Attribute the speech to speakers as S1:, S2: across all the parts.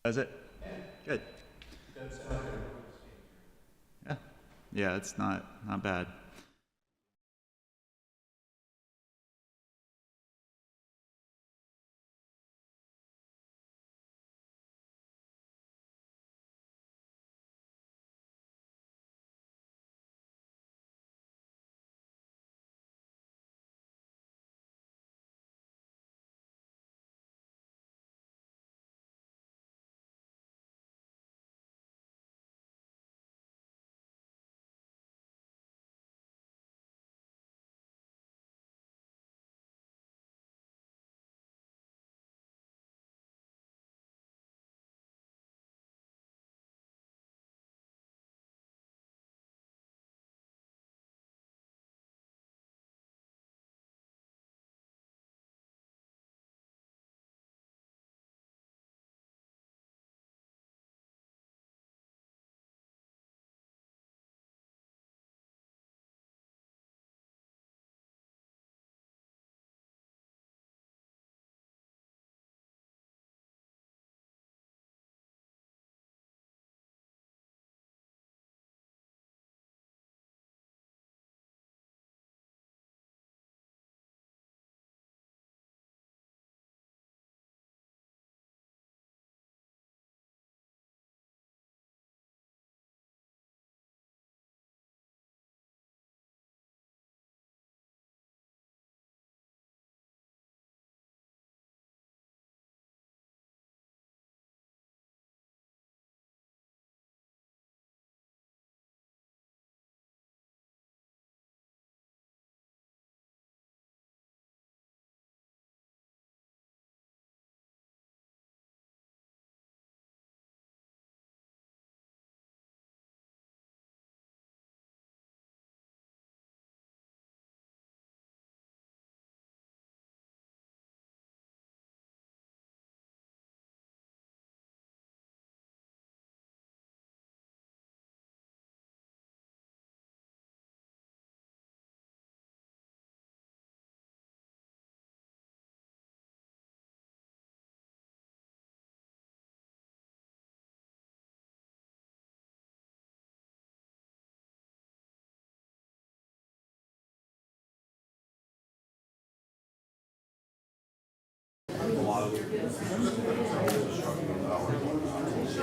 S1: Does it? Good. Yeah. Yeah, it's not bad.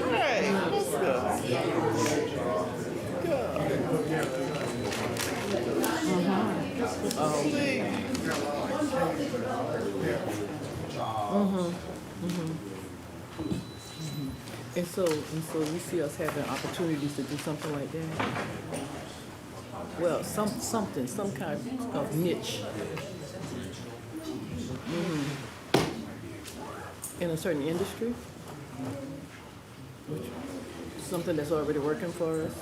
S1: Hey, what's up?
S2: And so you see us having opportunities to do something like that. Well, some kind of niche in a certain industry, something that's already working for us.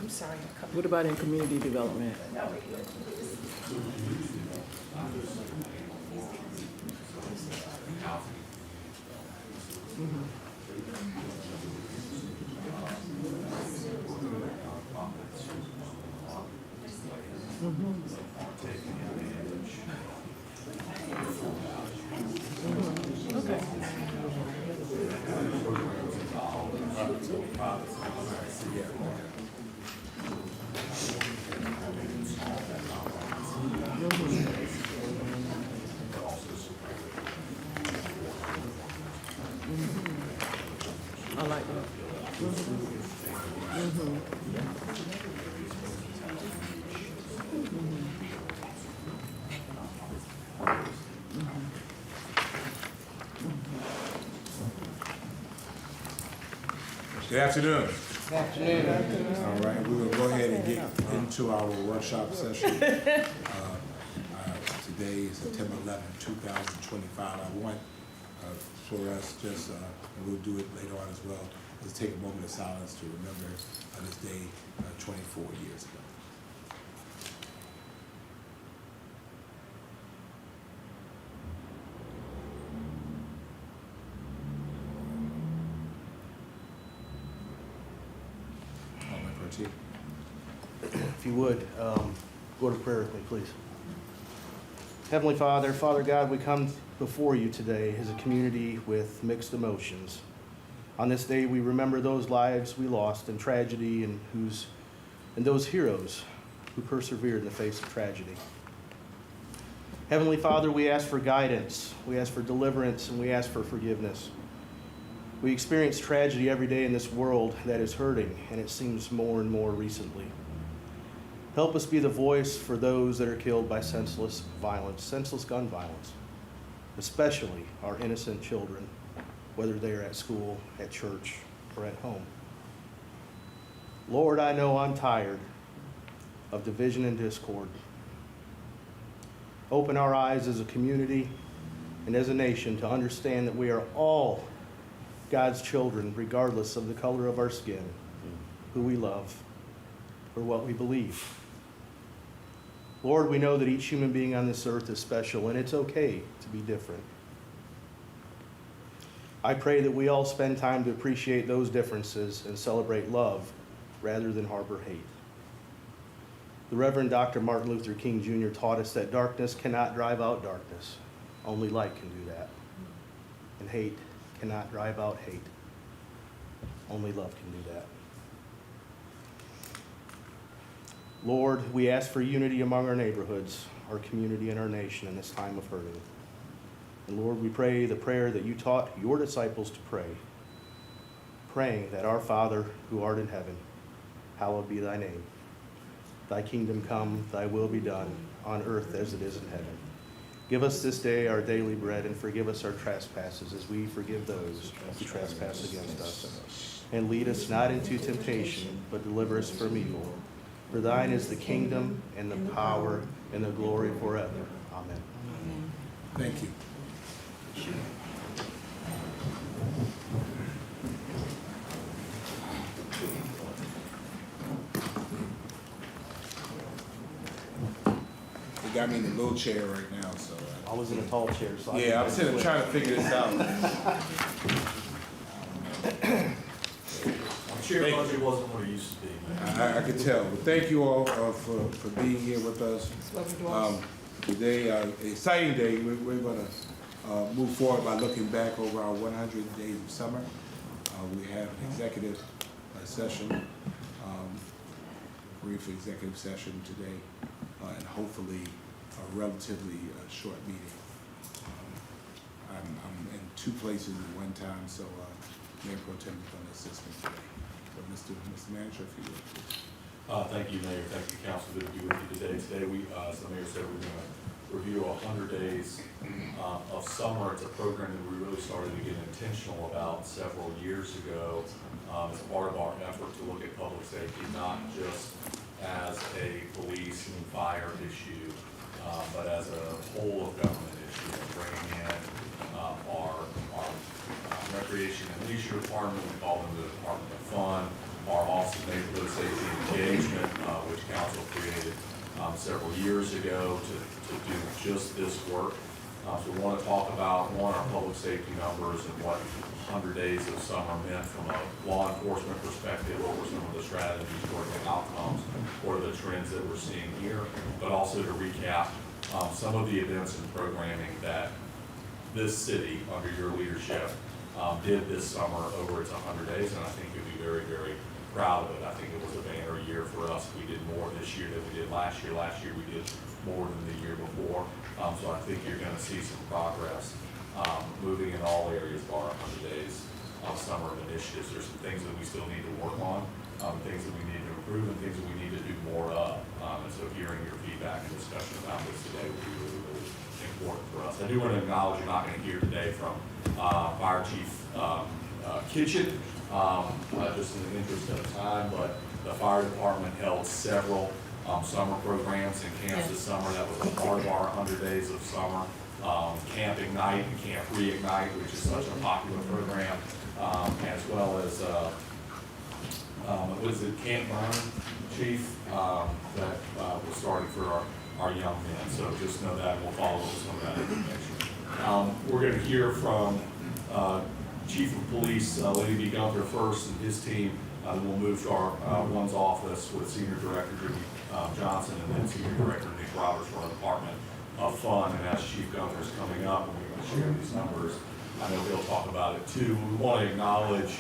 S3: I'm sorry.
S2: What about in community development? Okay. I like that.
S4: Good afternoon.
S3: Good afternoon.
S4: All right, we will go ahead and get into our workshop session. Today is September 11th, 2025. I want for us just, and we'll do it later on as well, is take a moment of silence to remember this day 24 years ago.
S5: If you would, go to prayer with me, please. Heavenly Father, Father God, we come before you today as a community with mixed emotions. On this day, we remember those lives we lost in tragedy and those heroes who persevered in the face of tragedy. Heavenly Father, we ask for guidance, we ask for deliverance, and we ask for forgiveness. We experience tragedy every day in this world that is hurting, and it seems more and more recently. Help us be the voice for those that are killed by senseless violence, senseless gun violence, especially our innocent children, whether they are at school, at church, or at home. Lord, I know I'm tired of division and discord. Open our eyes as a community and as a nation to understand that we are all God's children, regardless of the color of our skin, who we love, or what we believe. Lord, we know that each human being on this earth is special, and it's okay to be different. I pray that we all spend time to appreciate those differences and celebrate love rather than harbor hate. The Reverend Dr. Martin Luther King Jr. taught us that darkness cannot drive out darkness. Only light can do that. And hate cannot drive out hate. Only love can do that. Lord, we ask for unity among our neighborhoods, our community, and our nation in this time of hurting. And Lord, we pray the prayer that you taught your disciples to pray, praying that our Father who art in heaven, hallowed be thy name. Thy kingdom come, thy will be done, on earth as it is in heaven. Give us this day our daily bread, and forgive us our trespasses as we forgive those who trespass against us. And lead us not into temptation, but deliver us from evil. For thine is the kingdom, and the power, and the glory forever. Amen.
S4: Thank you. They got me in a little chair right now, so.
S5: I was in a tall chair, so
S4: Yeah, I'm sitting trying to figure this out.
S6: I'm sure budget wasn't what it used to be, man.
S4: I could tell, but thank you all for being here with us. Today, exciting day. We're going to move forward by looking back over our 100 days of summer. We have an executive session, brief executive session today, and hopefully a relatively short meeting. I'm in two places at one time, so Mayor Pro Tem is going to assist me today. So Mr. Manager, if you would, please.
S6: Thank you, Mayor. Thank you, Council. Good to be with you today. Today, as the Mayor said, we're going to review 100 days of summer. It's a program that we really started to get intentional about several years ago as part of our effort to look at public safety, not just as a police and fire issue, but as a whole of government issue, bringing in our recreation and leisure department, we call them the Department of Fun, our Office of Neighborhood Safety and Engagement, which Council created several years ago to do just this work. So we want to talk about, one, our public safety numbers and what 100 days of summer meant from a law enforcement perspective, what were some of the strategies, what are the outcomes, what are the trends that we're seeing here, but also to recap some of the events and programming that this city, under your leadership, did this summer over its 100 days, and I think you'll be very, very proud of it. I think it was a banner year for us. We did more this year than we did last year. Last year we did more than the year before, so I think you're going to see some progress moving in all areas of our 100 days of summer initiatives. There's some things that we still need to work on, things that we need to improve, and things that we need to do more of, and so hearing your feedback and discussion about this today would be really, really important for us. I do want to acknowledge you're not going to hear today from Fire Chief Kitchen, just in the interest of time, but the fire department held several summer programs and camps this summer. That was a part of our 100 days of summer. Camp Ignite and Camp Reignite, which is such a popular program, as well as what is it, Camp Burn, Chief, that was started for our young men. So just know that, and we'll follow up with some of that information. We're going to hear from Chief of Police Lady B. Gunther first and his team. Then we'll move to our one's office with Senior Director Jimmy Johnson and then Senior Director Nick Roberts for our department fun, and as Chief Gunther's coming up, and we're going to share these numbers, I know he'll talk about it too. We want to acknowledge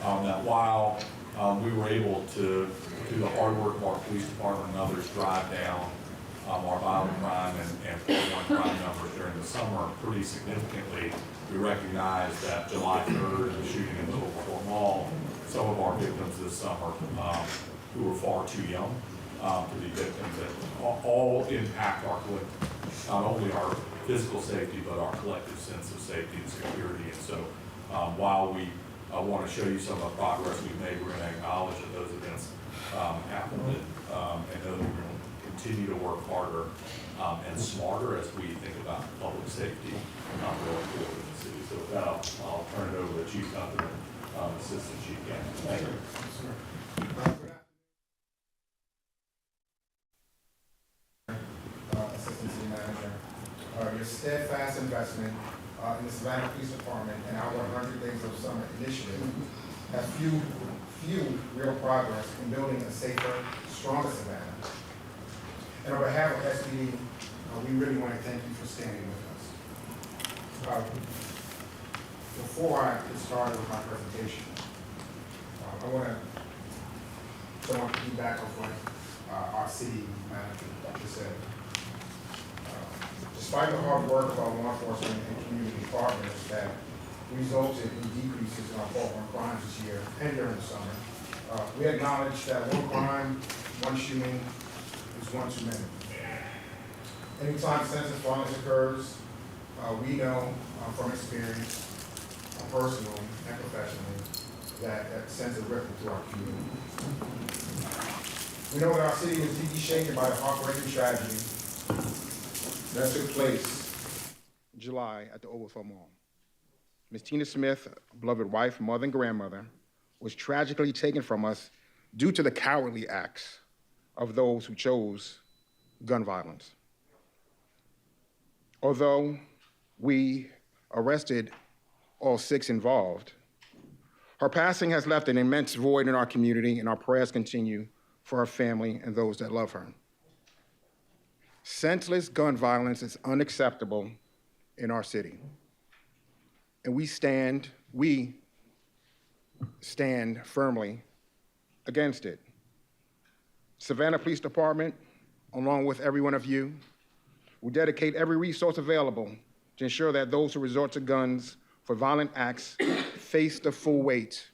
S6: that while we were able to, through the hard work of our police department and others, drive down our violent crime and one crime numbers during the summer pretty significantly, we recognize that July 3rd and the shooting in the Oklahoma Mall, some of our victims this summer who were far too young to be victims, that all impact our collective, not only our physical safety, but our collective sense of safety and security. And so while we want to show you some of the progress we've made, we're going to acknowledge that those events happened, and know that we're going to continue to work harder and smarter as we think about public safety going forward in the city. So with that, I'll turn it over to Chief Gunther, Assistant Chief Gannon. Thank you.
S7: Assistant City Manager, your steadfast investment in the Savannah Police Department and our 100 Days of Summer initiative has fueled real progress in building a safer, stronger Savannah. And on behalf of SPD, we really want to thank you for standing with us. Before I get started with my presentation, I want to piggyback off what our city manager just said. Despite the hard work of our law enforcement and community partners that resulted in decreases in our fault-on crimes this year and during the summer, we acknowledge that one crime, one shooting is one too many. Anytime senseless violence occurs, we know from experience, personally and professionally, that sends a ripple through our community. We know that our city was deeply shaken by the heartbreaking tragedy that took place in July at the Oglethorpe Mall. Ms. Tina Smith, a beloved wife, mother, and grandmother, was tragically taken from us due to the cowardly acts of those who chose gun violence. Although we arrested all 6 involved, her passing has left an immense void in our community, and our prayers continue for her family and those that love her. Senseless gun violence is unacceptable in our city, and we stand firmly against it. Savannah Police Department, along with every one of you, will dedicate every resource available to ensure that those who resort to guns for violent acts face the full weight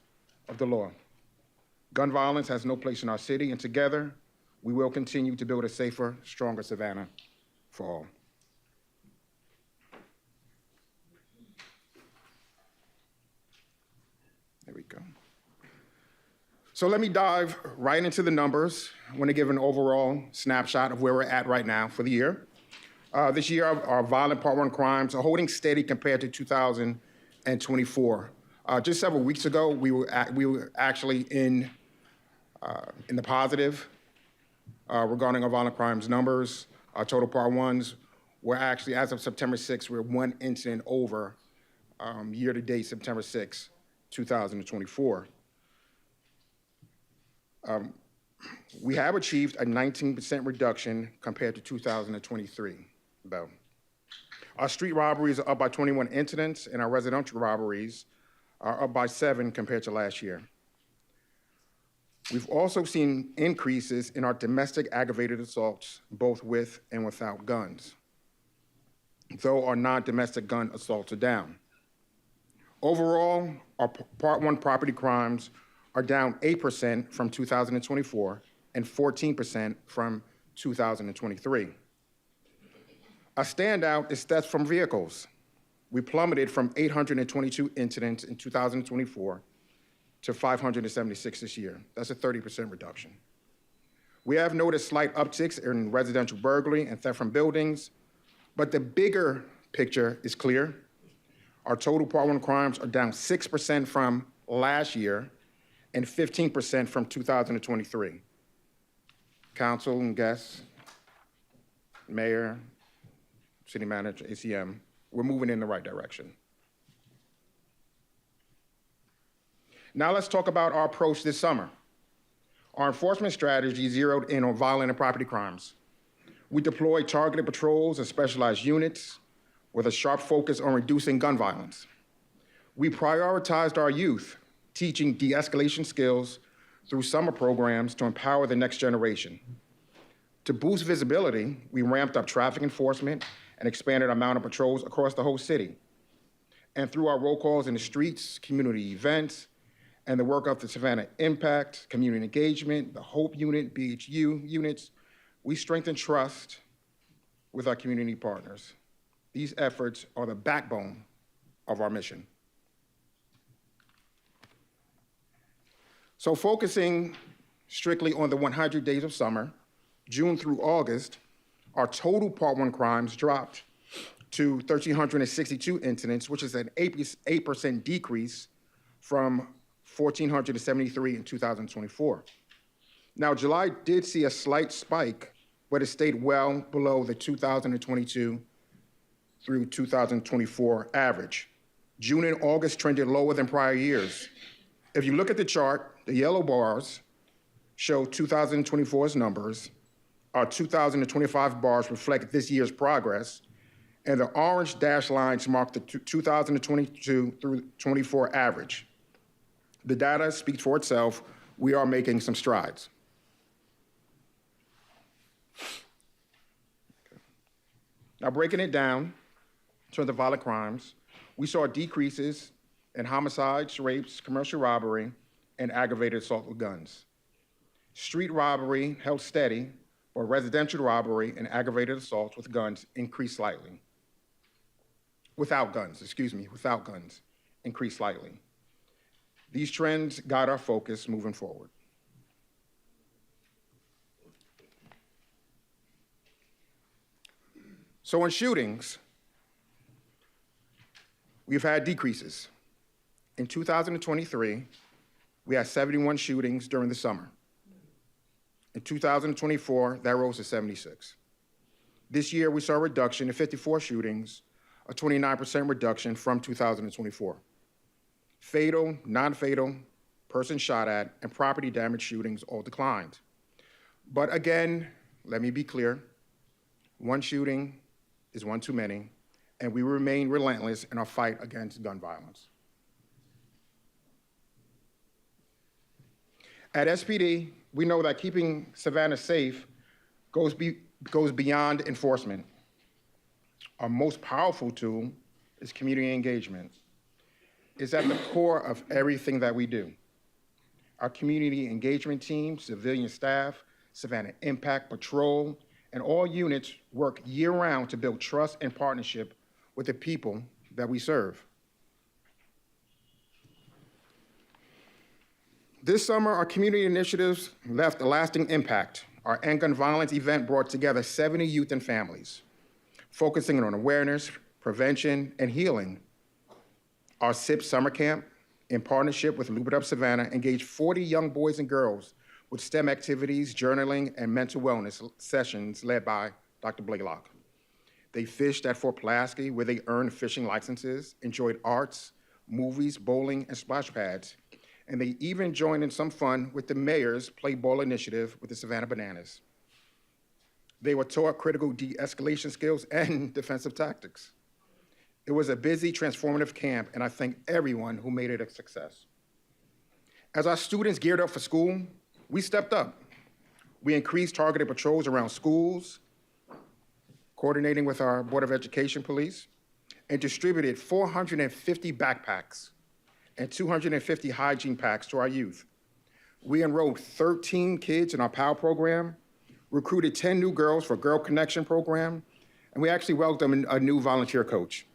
S7: of the law. Gun violence has no place in our city, and together, we will continue to build a safer, stronger Savannah for all. There we go. So let me dive right into the numbers. I want to give an overall snapshot of where we're at right now for the year. This year, our violent Part 1 crimes are holding steady compared to 2024. Just several weeks ago, we were actually in the positive regarding our violent crimes numbers. Our total Part 1s were actually, as of September 6th, we're 1 incident over year-to-date September 6th, 2024. We have achieved a 19% reduction compared to 2023, though. Our street robberies are up by 21 incidents, and our residential robberies are up by 7 compared to last year. We've also seen increases in our domestic aggravated assaults, both with and without guns, though our non-domestic gun assaults are down. Overall, our Part 1 property crimes are down 8% from 2024 and 14% from 2023. A standout is theft from vehicles. We plummeted from 822 incidents in 2024 to 576 this year. That's a 30% reduction. We have noticed slight upticks in residential burglary and theft from buildings, but the bigger picture is clear. Our total Part 1 crimes are down 6% from last year and 15% from 2023. Council and guests, mayor, city manager, ACM, we're moving in the right direction. Now let's talk about our approach this summer. Our enforcement strategy zeroed in on violent and property crimes. We deploy targeted patrols and specialized units with a sharp focus on reducing gun violence. We prioritized our youth, teaching de-escalation skills through summer programs to empower the next generation. To boost visibility, we ramped up traffic enforcement and expanded our amount of patrols across the whole city. And through our roll calls in the streets, community events, and the work of the Savannah Impact, Community Engagement, the Hope Unit, BHU units, we strengthen trust with our community partners. These efforts are the backbone of our mission. So focusing strictly on the 100 days of summer, June through August, our total Part 1 crimes dropped to 1,362 incidents, which is an 8% decrease from 1,473 in 2024. Now, July did see a slight spike, but it stayed well below the 2022 through 2024 average. June and August trended lower than prior years. If you look at the chart, the yellow bars show 2024's numbers. Our 2025 bars reflect this year's progress, and the orange dashed lines mark the 2022 through 24 average. The data speaks for itself. We are making some strides. Now, breaking it down to the violent crimes, we saw decreases in homicides, rapes, commercial robbery, and aggravated assault with guns. Street robbery held steady, but residential robbery and aggravated assault with guns increased slightly. Without guns, increased slightly. These trends guide our focus moving forward. So in shootings, we've had decreases. In 2023, we had 71 shootings during the summer. In 2024, that rose to 76. This year, we saw a reduction to 54 shootings, a 29% reduction from 2024. Fatal, non-fatal, person shot at, and property damage shootings all declined. But again, let me be clear, one shooting is one too many, and we remain relentless in our fight against gun violence. At SPD, we know that keeping Savannah safe goes beyond enforcement. Our most powerful tool is community engagement. It's at the core of everything that we do. Our community engagement team, civilian staff, Savannah Impact Patrol, and all units work year-round to build trust and partnership with the people that we serve. This summer, our community initiatives left a lasting impact. Our End Gun Violence event brought together 70 youth and families, focusing on awareness, prevention, and healing. Our SIP summer camp, in partnership with Loop It Up Savannah, engaged 40 young boys and girls with STEM activities, journaling, and mental wellness sessions led by Dr. Blaylock. They fished at Fort Pulaski, where they earned fishing licenses, enjoyed arts, movies, bowling, and splash pads, and they even joined in some fun with the mayor's Play Ball initiative with the Savannah Bananas. They were taught critical de-escalation skills and defensive tactics. It was a busy, transformative camp, and I thank everyone who made it a success. As our students geared up for school, we stepped up. We increased targeted patrols around schools, coordinating with our Board of Education police, and distributed 450 backpacks and 250 hygiene packs to our youth. We enrolled 13 kids in our POW program, recruited 10 new girls for Girl Connection program, and we actually welcomed a new volunteer coach.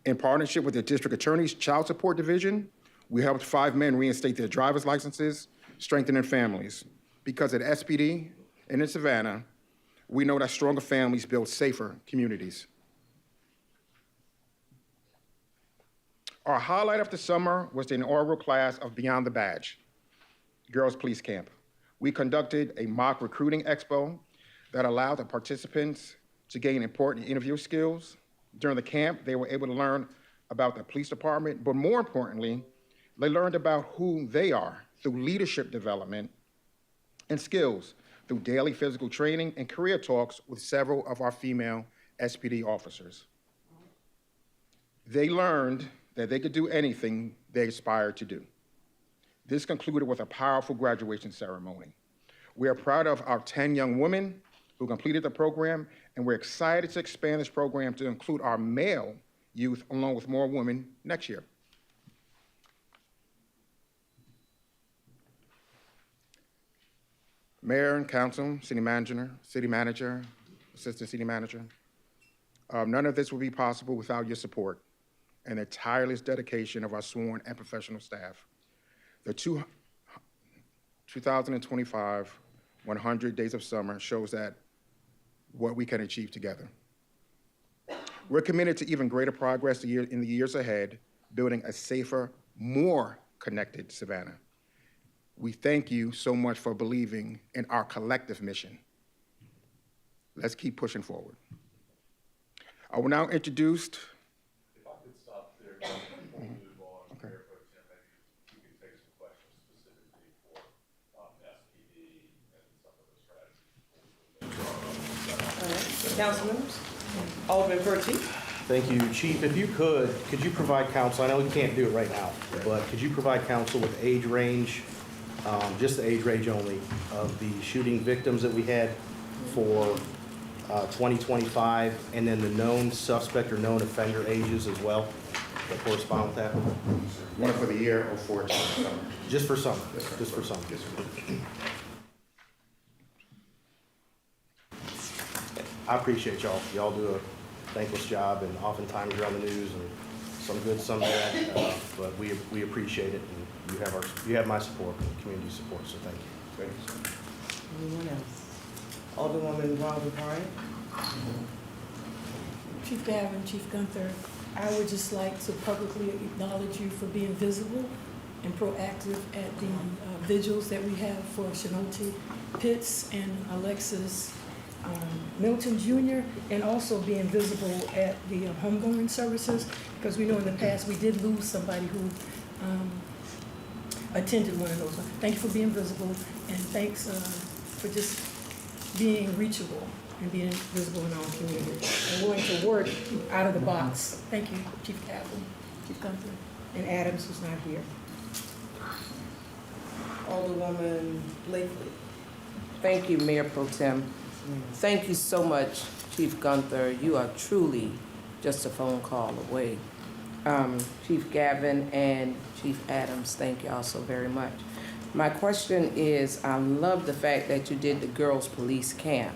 S7: In partnership with the District Attorney's Child Support Division, we helped 5 men reinstate their driver's licenses, strengthening families. Because at SPD and in Savannah, we know that stronger families build safer communities. Our highlight of the summer was the inaugural class of Beyond the Badge, Girls Police Camp. We conducted a mock recruiting expo that allowed the participants to gain important interview skills. During the camp, they were able to learn about the police department, but more importantly, they learned about who they are through leadership development and skills through daily physical training and career talks with several of our female SPD officers. They learned that they could do anything they aspired to do. This concluded with a powerful graduation ceremony. We are proud of our 10 young women who completed the program, and we're excited to expand this program to include our male youth along with more women next year. Mayor and council, city manager, assistant city manager, none of this would be possible without your support and the tireless dedication of our sworn and professional staff. The 2025 100 Days of Summer shows that what we can achieve together. We're committed to even greater progress in the years ahead, building a safer, more connected Savannah. We thank you so much for believing in our collective mission. Let's keep pushing forward. I will now introduce.
S6: If I could stop there, before we move on, Mayor Pro Tem, maybe you could take some questions specifically for SPD and some of the strategies.
S3: Council members? Alderman Pertee?
S5: Thank you, Chief. If you could you provide council, I know we can't do it right now, but could you provide council with age range, just the age range only, of the shooting victims that we had for 2025, and then the known suspect or known offender ages as well that correspond with that?
S7: One for the year or for summer?
S5: Just for some, just for some. I appreciate y'all. Y'all do a thankless job, and oftentimes you're on the news, and some good, some bad, but we appreciate it, and you have my support and community support, so thank you.
S7: Thank you, sir.
S3: Anyone else? Alderwoman Wilder Bryant?
S8: Chief Gavin, Chief Gunther, I would just like to publicly acknowledge you for being visible and proactive at the vigils that we have for Shanote Pitts and Alexis Milton Jr., and also being visible at the homegoing services, because we know in the past we did lose somebody who attended one of those. Thank you for being visible, and thanks for just being reachable and being visible in our community and willing to work out of the box. Thank you, Chief Kaplan, Chief Gunther.
S3: And Adams, who's not here. Alderwoman Blakely?
S9: Thank you, Mayor Pro Tem. Thank you so much, Chief Gunther. You are truly just a phone call away. Chief Gavin and Chief Adams, thank you all so very much. My question is, I love the fact that you did the girls' police camp.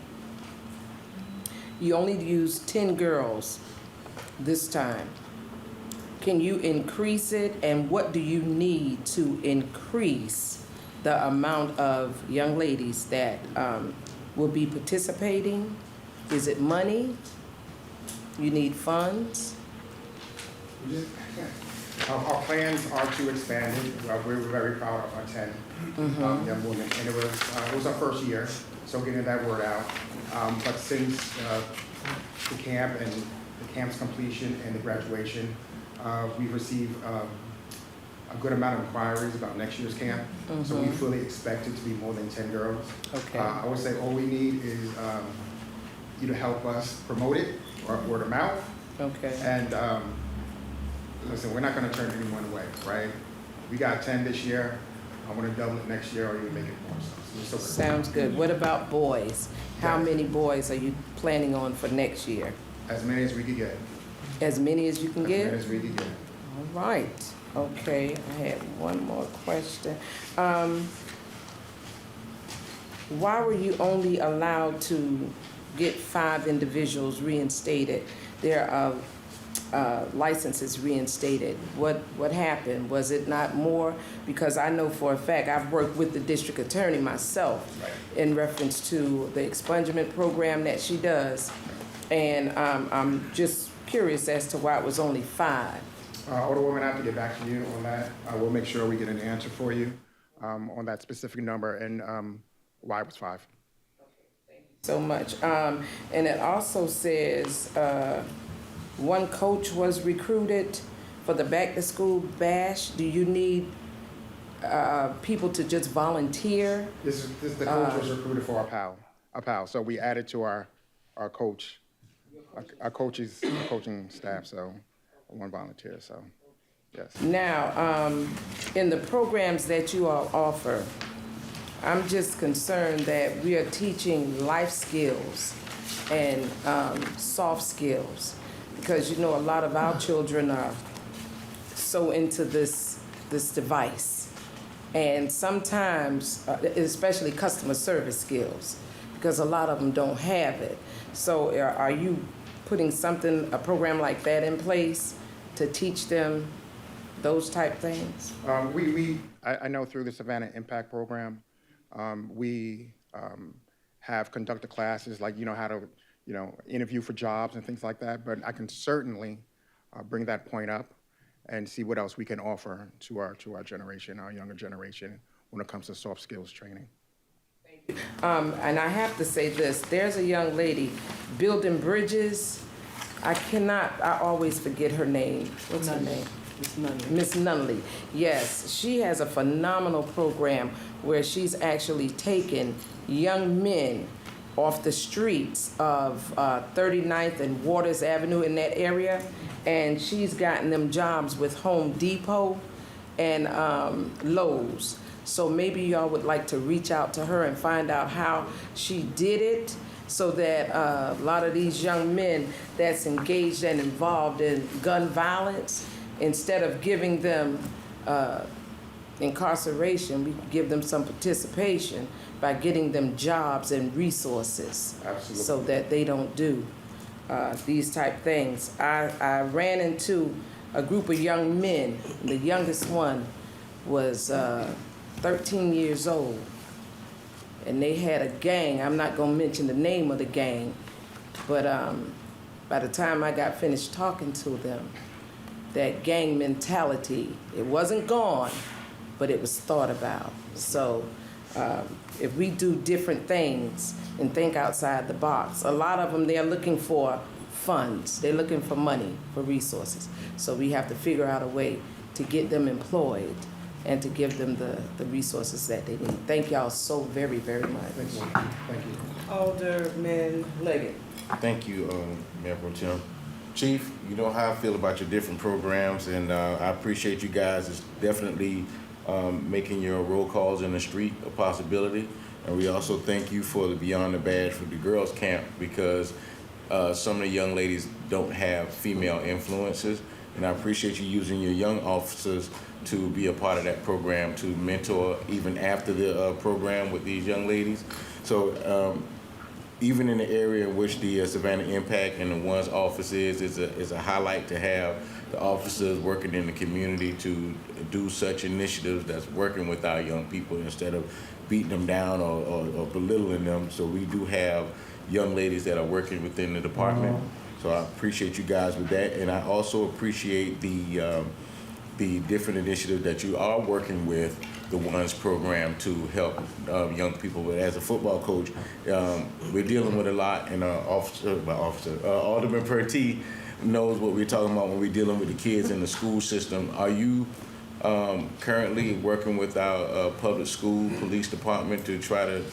S9: You only used 10 girls this time. Can you increase it, and what do you need to increase the amount of young ladies that will be participating? Is it money? You need funds?
S7: Our plans are to expand it. We're very proud of our 10 young women, and it was our first year, so getting that word out. But since the camp and the camp's completion and the graduation, we've received a good amount of inquiries about next year's camp. So we fully expect it to be more than 10 girls.
S9: Okay.
S7: I would say all we need is you to help us promote it, or word of mouth.
S9: Okay.
S7: And listen, we're not going to turn anyone away, right? We got 10 this year. I want to double it next year, or even make it more. So
S9: Sounds good. What about boys? How many boys are you planning on for next year?
S7: as many as we could get.
S9: As many as you can
S7: As
S9: get?
S7: many as we could get.
S9: All right. Okay, I had one more question. Why were you only allowed to get 5 individuals reinstated? Their licenses reinstated. What happened? Was it not more? Because I know for a fact, I've worked with the district attorney myself in reference to the expungement program that she does. And I'm just curious as to why it was only 5.
S7: Alderwoman, I have to get back to you on that. We'll make sure we get an answer for you on that specific number and why it was 5.
S9: So much. And it also says 1 coach was recruited for the back-to-school bash. Do you need people to just volunteer?
S7: This is the coach was recruited for our PAL. So we added to our coaching staff, so one volunteer, so, yes.
S9: Now, in the programs that you all offer, I'm just concerned that we are teaching life skills and soft skills, because you know a lot of our children are so into this device, and sometimes, especially customer service skills, because a lot of them don't have it. So, are you putting a program like that in place to teach them those type things?
S7: I know through the Savannah Impact Program, we have conducted classes like, how to, interview for jobs and things like that, but I can certainly bring that point up and see what else we can offer to our generation, our younger generation, when it comes to soft skills training.
S9: And I have to say this, there's a young lady building bridges. I always forget her name. What's her name? Miss Nunley. Yes, she has a phenomenal program where she's actually taken young men off the streets of 39th and Waters Avenue in that area, and she's gotten them jobs with Home Depot and Lowe's. So maybe y'all would like to reach out to her and find out how she did it, so that a lot of these young men that's engaged and involved in gun violence, instead of giving them incarceration, we give them some participation by getting them jobs and resources.
S7: Absolutely.
S9: So that they don't do these type things. I ran into a group of young men. The youngest one was 13 years old, and they had a gang. I'm not gonna mention the name of the gang, but by the time I got finished talking to them, that gang mentality, it wasn't gone, but it was thought about. So if we do different things and think outside the box, a lot of them, they're looking for funds. They're looking for money, for resources. So we have to figure out a way to get them employed and to give them the resources that they need. Thank y'all so very, very much.
S7: Thank you.
S3: Alderman Leggett.
S10: Thank you, Mayor Pro Tem. Chief, you know how I feel about your different programs, and I appreciate you guys. It's definitely making your roll calls in the street a possibility. And we also thank you for the Beyond the Badge for the girls camp, because some of the young ladies don't have female influences. And I appreciate you using your young officers to be a part of that program, to mentor even after the program with these young ladies. So even in the area in which the Savannah Impact and the one's office is a highlight to have the officers working in the community to do such initiatives that's working with our young people instead of beating them down or belittling them. So we do have young ladies that are working within the department. So I appreciate you guys with that, and I also appreciate the different initiatives that you are working with the ONES program to help young people. But as a football coach, we're dealing with a lot, and Alderman Pertee knows what we're talking about when we're dealing with the kids in the school system. Are you currently working with our public school police department to try to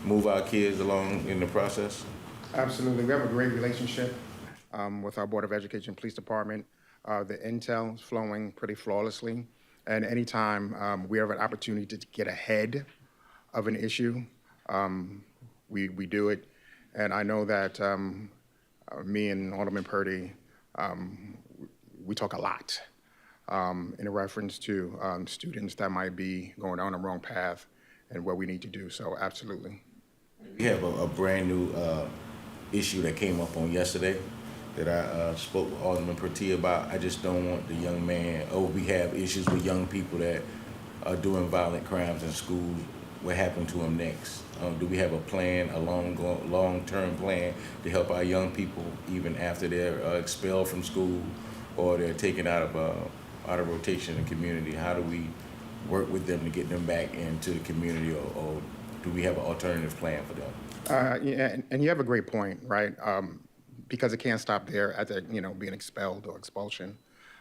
S10: move our kids along in the process?
S7: Absolutely. We have a great relationship with our Board of Education Police Department. The intel is flowing pretty flawlessly. And anytime we have an opportunity to get ahead of an issue, we do it. And I know that me and Alderman Purdy, we talk a lot in reference to students that might be going down the wrong path and what we need to do. So absolutely.
S10: We have a brand new issue that came up on yesterday that I spoke with Alderman Pertee about. I just don't want the young man, we have issues with young people that are doing violent crimes in school. What happened to them next? Do we have a plan, a long-term plan to help our young people even after they're expelled from school or they're taken out of rotation in the community? How do we work with them to get them back into the community, or do we have an alternative plan for them?
S7: Yeah, and you have a great point, right? Because it can't stop there at the, being expelled or expulsion.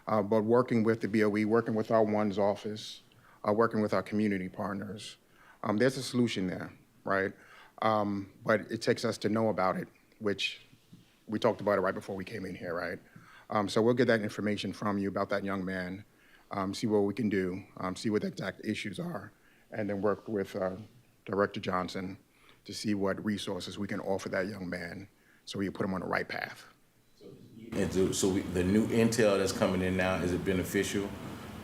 S7: but working with the BOE, working with our ONES office, working with our community partners, there's a solution there, right? But it takes us to know about it, which we talked about it right before we came in here, right? So we'll get that information from you about that young man, see what we can do, see what the exact issues are, and then work with Director Johnson to see what resources we can offer that young man so we can put him on the right path.
S10: And the new intel that's coming in now, is it beneficial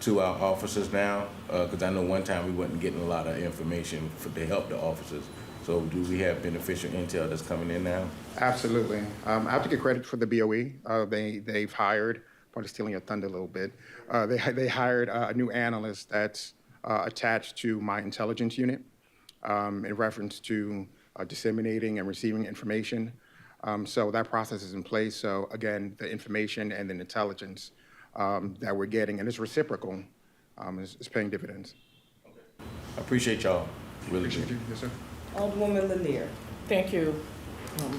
S10: to our officers now? Because I know one time we wasn't getting a lot of information to help the officers. So do we have beneficial intel that's coming in now?
S7: Absolutely. I have to give credit for the BOE. They've hired, probably stealing your thunder a little bit, they hired a new analyst that's attached to my intelligence unit in reference to disseminating and receiving information. So that process is in place. So again, the information and the intelligence that we're getting, and it's reciprocal, is paying dividends.
S10: I appreciate y'all. Really
S7: Appreciate you. Yes, sir.
S3: Alderwoman Lanier.
S2: Thank you,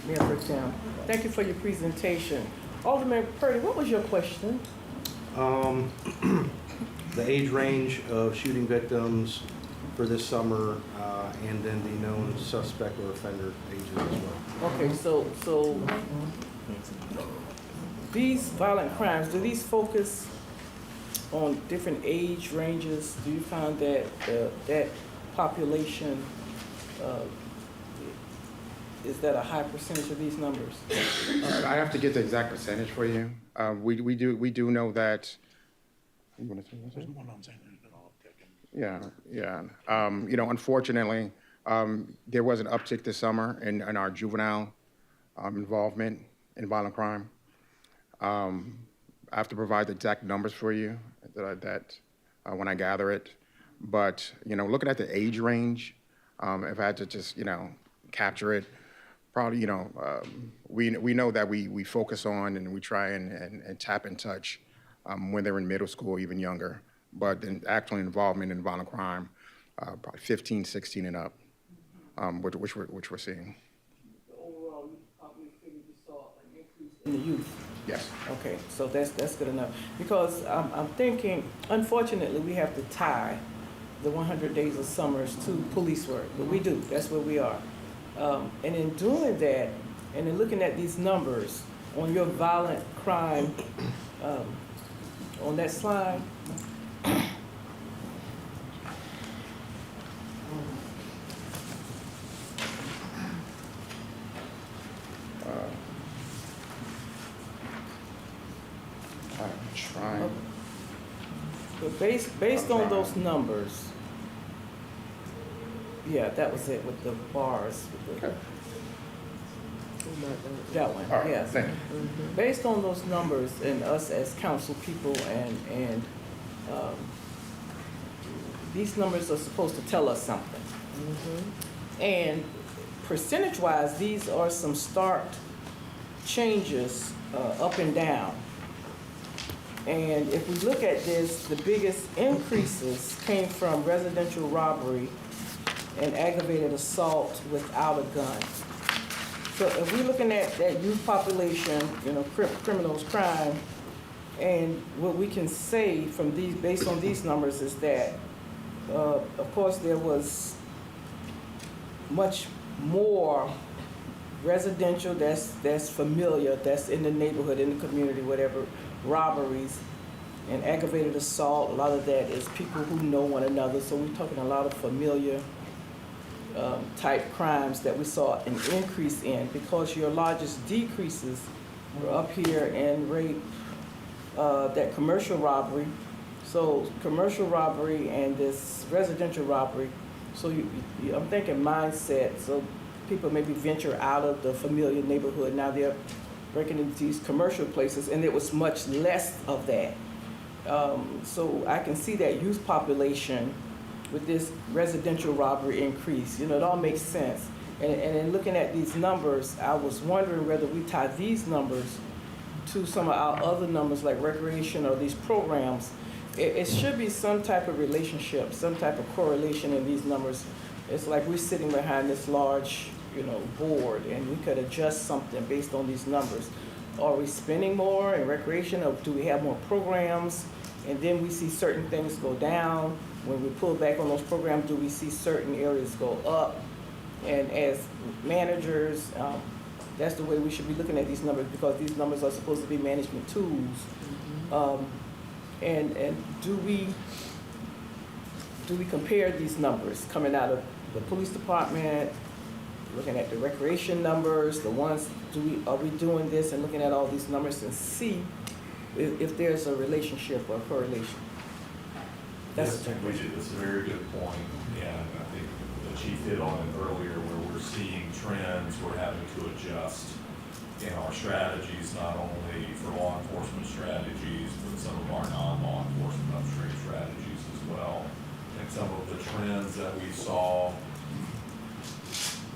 S2: Mayor Pro Tem. Thank you for your presentation. Alderman Purdy, what was your question?
S5: The age range of shooting victims for this summer, and then the known suspect or offender ages as well.
S2: Okay, so these violent crimes, do these focus on different age ranges? Do you find that that population, is that a high percentage of these numbers?
S7: I have to get the exact percentage for you. We do know that. You want to say that? Yeah. You know, unfortunately, there was an uptick this summer in our juvenile involvement in violent crime. I have to provide the exact numbers for you when I gather it. But, you know, looking at the age range, if I had to just, you know, capture it, probably, you know, we know that we focus on and we try and tap and touch when they're in middle school, even younger. But then actual involvement in violent crime, probably 15, 16 and up, which we're seeing.
S2: Overall, you probably figured you saw an increase in the youth.
S7: Yes.
S2: Okay, so that's good enough. Because I'm thinking, unfortunately, we have to tie the 100 days of summers to police work, but we do, that's where we are. And in doing that, and in looking at these numbers on your violent crime, on that slide,
S7: I'm trying.
S2: but based on those numbers, yeah, that was it with the bars. With the,
S7: Okay.
S2: that one,
S7: All right,
S2: yes.
S7: thank you.
S2: Based on those numbers and us as council people and these numbers are supposed to tell us something. And percentage-wise, these are some stark changes up and down. And if we look at this, the biggest increases came from residential robbery and aggravated assault without a gun. So if we're looking at that youth population, you know, criminals, crime, and what we can say from these, based on these numbers, is that, of course, there was much more residential that's familiar, that's in the neighborhood, in the community, whatever, robberies and aggravated assault. A lot of that is people who know one another. So we're talking a lot of familiar type crimes that we saw an increase in, because your largest decreases were up here in rape, that commercial robbery. So commercial robbery and this residential robbery. So I'm thinking mindset. So people maybe venture out of the familiar neighborhood. Now they're breaking into these commercial places, and it was much less of that. So I can see that youth population with this residential robbery increase. You know, it all makes sense. And in looking at these numbers, I was wondering whether we tie these numbers to some of our other numbers like recreation or these programs. It should be some type of relationship, some type of correlation in these numbers. It's like we're sitting behind this large, you know, board, and we could adjust something based on these numbers. are we spending more in recreation, or do we have more programs? And then we see certain things go down. When we pull back on those programs, do we see certain areas go up? And as managers, that's the way we should be looking at these numbers, because these numbers are supposed to be management tools. And do we compare these numbers coming out of the police department, looking at the recreation numbers, the ones, are we doing this and looking at all these numbers and see if there's a relationship or correlation?
S6: Yes, we did. That's a very good point, and I think the chief hit on it earlier, where we're seeing trends, we're having to adjust in our strategies, not only for law enforcement strategies, but some of our non-law enforcement upstream strategies as well. And some of the trends that we saw,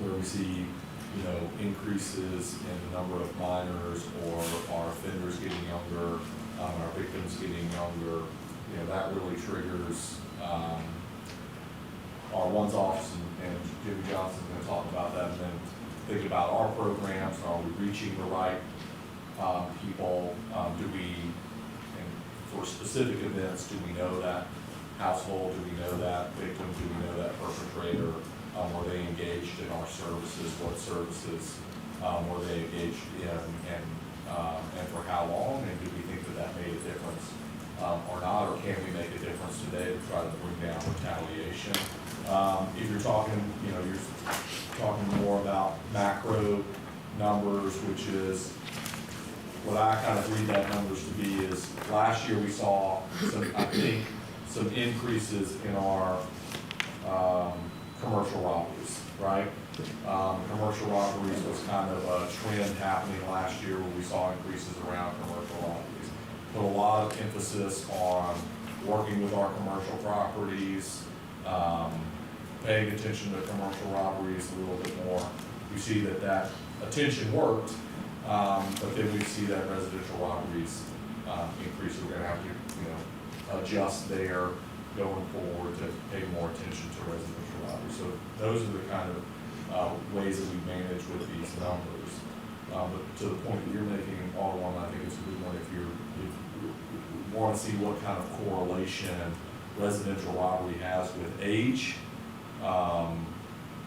S6: where we see, you know, increases in the number of minors, or our offenders getting younger, our victims getting younger, you know, that really triggers our one's office, and Jimmy Johnson's going to talk about that, and then think about our programs. Are we reaching the right people? Do we, and for specific events, do we know that household? Do we know that victim? Do we know that perpetrator? Were they engaged in our services? What services were they engaged in, and for how long? And do we think that that made a difference or not? Or can we make a difference today to try to bring down retaliation? If you're talking, you know, you're talking more about macro numbers, which is what I kind of read that numbers to be is last year we saw some, I think, some increases in our commercial robberies, right? Commercial robberies was kind of a trend happening last year when we saw increases around commercial robberies. Put a lot of emphasis on working with our commercial properties, paying attention to commercial robberies a little bit more. We see that that attention worked, but then we see that residential robberies increase. We're going to have to, you know, adjust there going forward to pay more attention to residential robberies. So those are the kind of ways that we manage with these numbers. But to the point that you're making, Alderman, I think it's a good one. If you want to see what kind of correlation residential robbery has with age,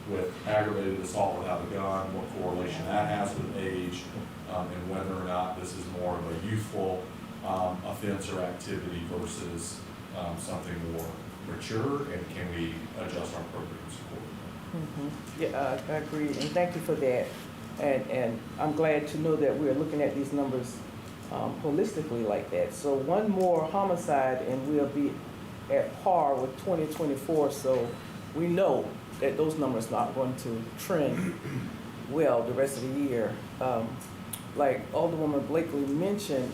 S6: with aggravated assault without a gun, what correlation that has with age, and whether or not this is more of a youthful offense or activity versus something more mature, and can we adjust our programs accordingly?
S2: Yeah, I agree, and thank you for that. And I'm glad to know that we're looking at these numbers holistically like that. So one more homicide and we'll be at par with 2024. So we know that those numbers not going to trend well the rest of the year. Like Alderwoman Blakely mentioned,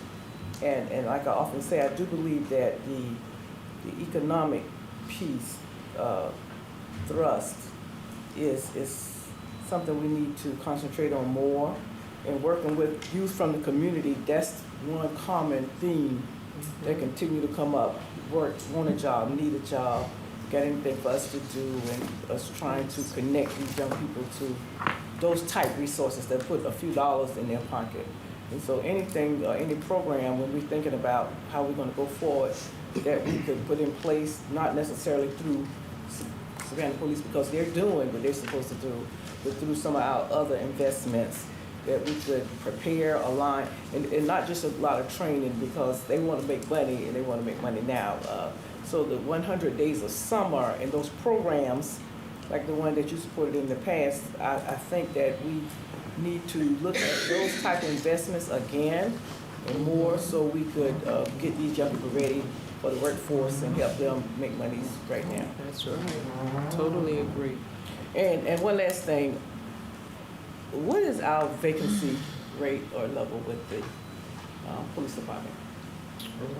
S2: and like I often say, I do believe that the economic piece thrust is something we need to concentrate on more. And working with youth from the community, that's one common theme that continue to come up. Work, want a job, need a job, got anything for us to do, and us trying to connect these young people to those type resources that put a few dollars in their pocket. And so anything, any program, when we're thinking about how we're going to go forward, that we could put in place, not necessarily through Savannah Police, because they're doing what they're supposed to do, but through some of our other investments, that we could prepare, align, and not just a lot of training, because they want to make money and they want to make money now. So the 100 Days of Summer and those programs, like the one that you supported in the past, I think that we need to look at those type of investments again and more, so we could get these young people ready for the workforce and help them make money right now.
S9: That's right. Totally agree.
S2: And one last thing, what is our vacancy rate or level with the police department?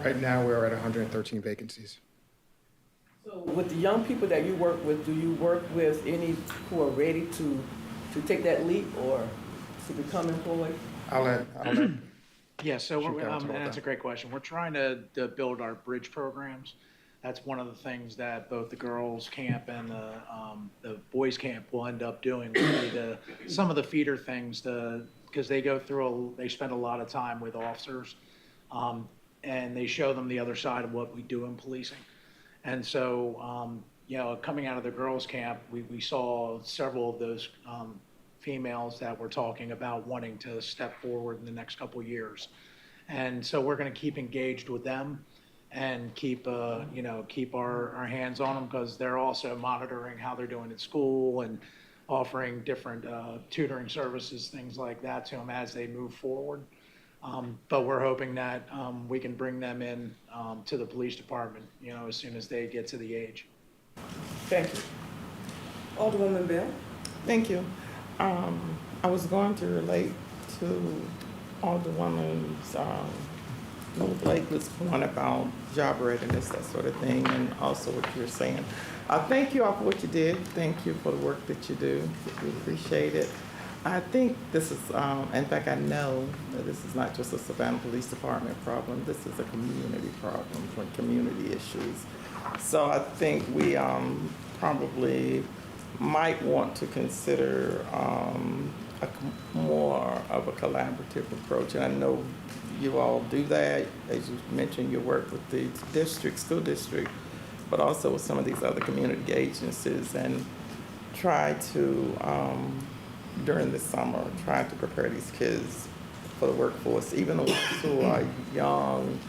S7: Right now, we're at 113 vacancies.
S2: So with the young people that you work with, do you work with any who are ready to take that leap or to become employed?
S7: I'll let
S11: Yeah, so
S7: Chief Garrett
S11: and
S7: talk
S11: that's a
S7: about
S11: great question. We're trying to build our bridge programs. That's one of the things that both the girls' camp and the boys' camp will end up doing. Will be some of the feeder things to because they spend a lot of time with officers, and they show them the other side of what we do in policing. And so, coming out of the girls' camp, we saw several of those females that were talking about wanting to step forward in the next couple of years. And so we're going to keep engaged with them and keep our hands on them, because they're also monitoring how they're doing at school and offering different tutoring services, things like that to them as they move forward. But we're hoping that we can bring them in to the police department, as soon as they get to the age.
S3: Thank you. Alderwoman Bell?
S2: Thank you. I was going to relate to Alderwoman's Blake was point about job readiness, that sort of thing, and also what you were saying. Thank you all for what you did. Thank you for the work that you do. We appreciate it. I think this is, in fact, I know that this is not just a Savannah Police Department problem. This is a community problem for community issues. So I think we probably might want to consider more of a collaborative approach. And I know you all do that. As you mentioned, you work with the school district, but also with some of these other community agencies, and try to, during the summer, try to prepare these kids for the workforce. Even the ones who are young,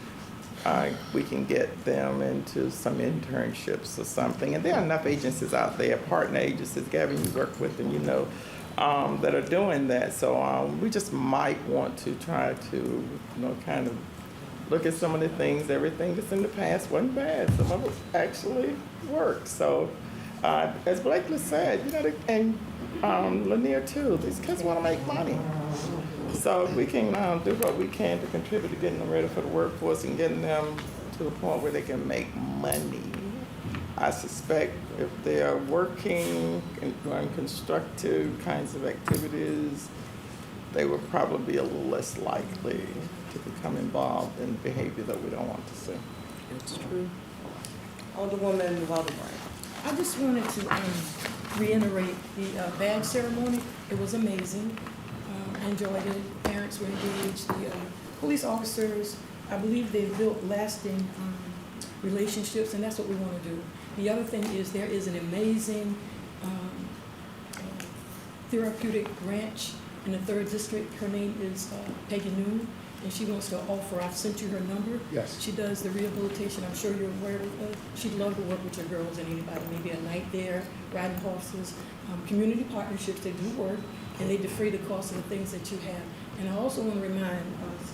S2: we can get them into some internships or something. And there are enough agencies out there, partner agencies, Gavin, you work with, and that are doing that. So we just might want to try to, kind of look at some of the things. Everything that's in the past wasn't bad. Some of it actually worked. So as Blakely said, and Lanier too, these kids want to make money. So if we can do what we can to contribute to getting them ready for the workforce and getting them to the point where they can make money, I suspect if they are working and doing constructive kinds of activities, they would probably be a little less likely to become involved in behavior that we don't want to see.
S3: It's true. Alderwoman Waldemar.
S8: I just wanted to reiterate the badge ceremony. It was amazing. I enjoyed it. Parents were engaged. The police officers, I believe they built lasting relationships, and that's what we want to do. The other thing is there is an amazing therapeutic ranch in the 3rd District. Her name is Peggy Noon, and she wants to offer, I've sent you her number.
S4: Yes.
S8: She does the rehabilitation. I'm sure you're aware of her. She'd love to work with your girls and anybody, maybe a night there, riding horses. Community partnerships, they do work, and they defray the cost of the things that you have. And I also want to remind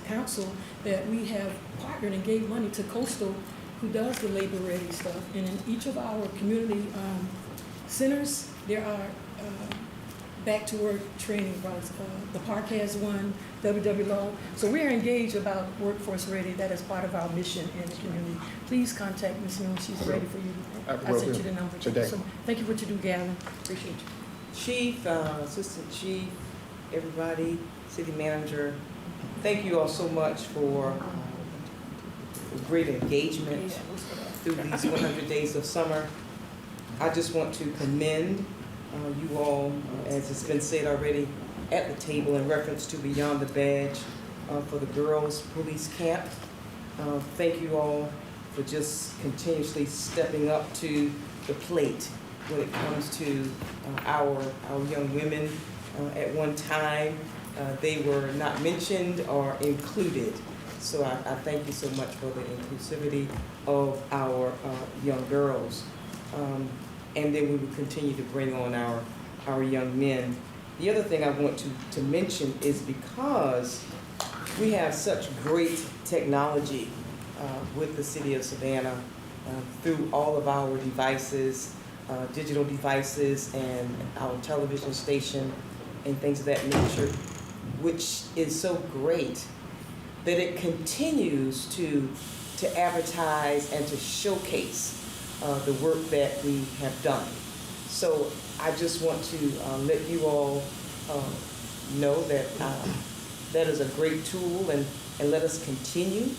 S8: council that we have partnered and gave money to Coastal, who does the labor ready stuff. And in each of our community centers, there are back to work training routes. The park has one, WW Law. So we're engaged about workforce ready. That is part of our mission in the community. Please contact Ms. Noon. She's ready for you. I sent you the number.
S7: Today.
S8: So thank you for what you do, Gavin. Appreciate you.
S3: Chief, Assistant Chief, everybody, City Manager, thank you all so much for great engagement through these 100 days of summer. I just want to commend you all, as it's been said already, at the table in reference to Beyond the Badge for the girls' police camp. Thank you all for just continuously stepping up to the plate when it comes to our young women. At one time, they were not mentioned or included. So I thank you so much for the inclusivity of our young girls. And then we will continue to bring on our young men. The other thing I want to mention is because we have such great technology with the city of Savannah through all of our devices, digital devices, and our television station and things of that nature, which is so great that it continues to advertise and to showcase the work that we have done. So I just want to let you all know that that is a great tool, and let us continue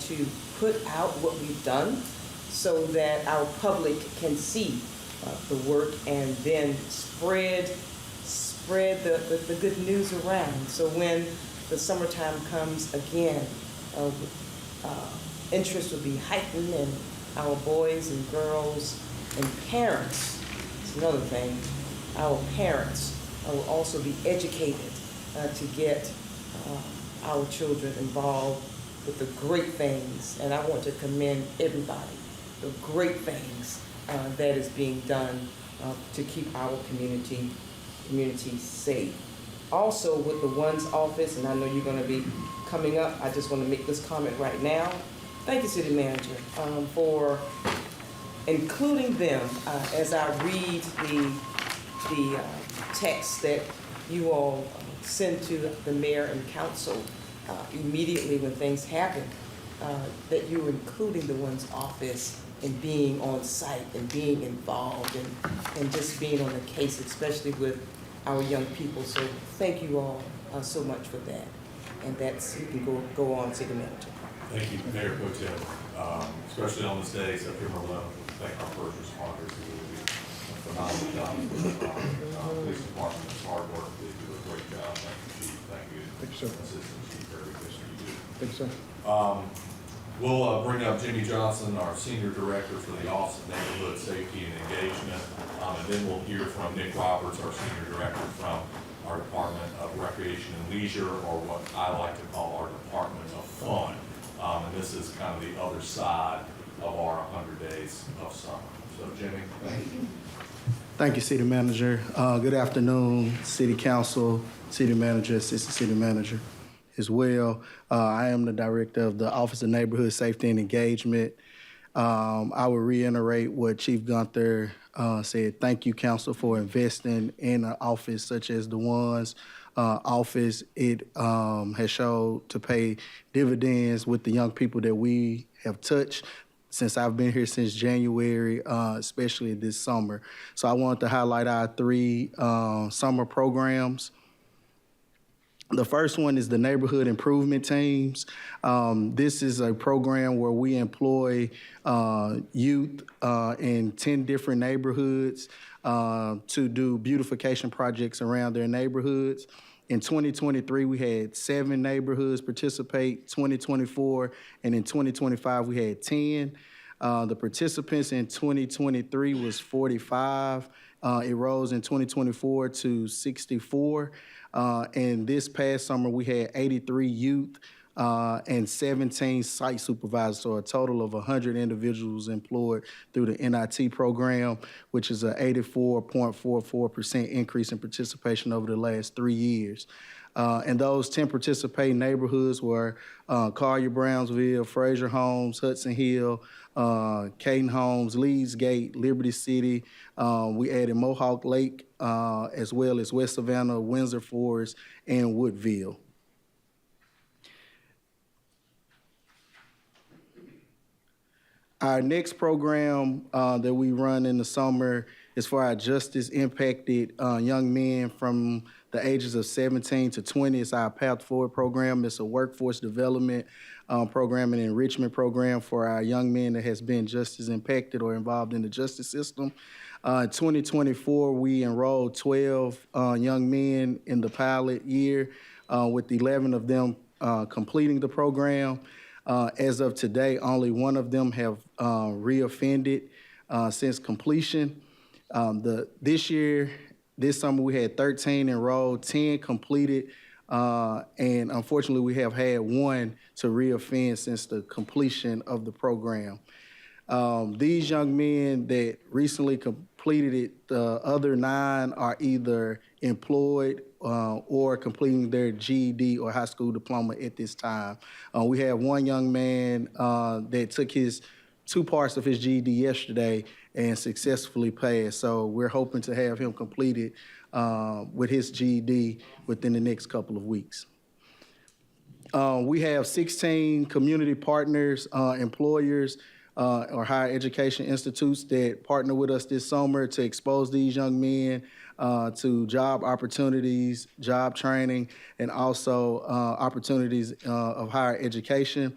S3: to put out what we've done so that our public can see the work and then spread spread the good news around. So when the summertime comes again, interest will be heightened, and our boys and girls and parents, it's another thing, our parents will also be educated to get our children involved with the great things. And I want to commend everybody, the great things that is being done to keep our community safe. Also with the One's office, and I know you're going to be coming up, I just want to make this comment right now. Thank you, City Manager, for including them as I read the text that you all send to the mayor and council immediately when things happen, that you're including the One's office and being on site and being involved and just being on the case, especially with our young people. So thank you all so much for that. And that's, you can go on, City Manager.
S6: Thank you, Mayor Pro Tem. Especially on this day, September 11th, thank our first responders who do a phenomenal job. Police department's hard work, they do a great job. Thank you, Chief. Thank you, Assistant Chief, for everything you do.
S7: Thank you, sir.
S6: We'll bring up Jimmy Johnson, our Senior Director for the Office of Neighborhood Safety and Engagement, and then we'll hear from Nick Roberts, our Senior Director from our Department of Recreation and Leisure, or what I like to call our Department of Fun. And this is kind of the other side of our 100 days of summer. So Jimmy, thank you.
S5: Thank you, City Manager. Good afternoon, City Council, City Manager, Assistant City Manager as well. I am the Director of the Office of Neighborhood Safety and Engagement. I will reiterate what Chief Gunther said. Thank you, Council, for investing in an office such as the One's office. It has showed to pay dividends with the young people that we have touched since I've been here since January, especially this summer. So I wanted to highlight our 3 summer programs. The first one is the Neighborhood Improvement Teams. This is a program where we employ youth in 10 different neighborhoods to do beautification projects around their neighborhoods. In 2023, we had 7 neighborhoods participate, 2024, and in 2025, we had 10. The participants in 2023 was 45. It rose in 2024 to 64. And this past summer, we had 83 youth and 17 site supervisors, so a total of 100 individuals employed through the NIT program, which is an 84.44% increase in participation over the last 3 years. And those 10 participating neighborhoods were Collier, Brownsville, Fraser Homes, Hudson Hill, Caden Homes, Leeds Gate, Liberty City. We added Mohawk Lake, as well as West Savannah, Windsor Forest, and Woodville. Our next program that we run in the summer is for our justice-impacted young men from the ages of 17 to 20. It's our Path Forward program. It's a workforce development program and enrichment program for our young men that has been justice impacted or involved in the justice system. In 2024, we enrolled 12 young men in the pilot year, with 11 of them completing the program. As of today, only 1 of them have reoffended since completion. This summer, we had 13 enrolled, 10 completed, and unfortunately, we have had 1 to reoffend since the completion of the program. These young men that recently completed it, the other 9 are either employed or completing their GED or high school diploma at this time. We have 1 young man that took his 2 parts of his GED yesterday and successfully passed. So we're hoping to have him completed with his GED within the next couple of weeks. We have 16 community partners, employers, or higher education institutes that partner with us this summer to expose these young men to job opportunities, job training, and also opportunities of higher education.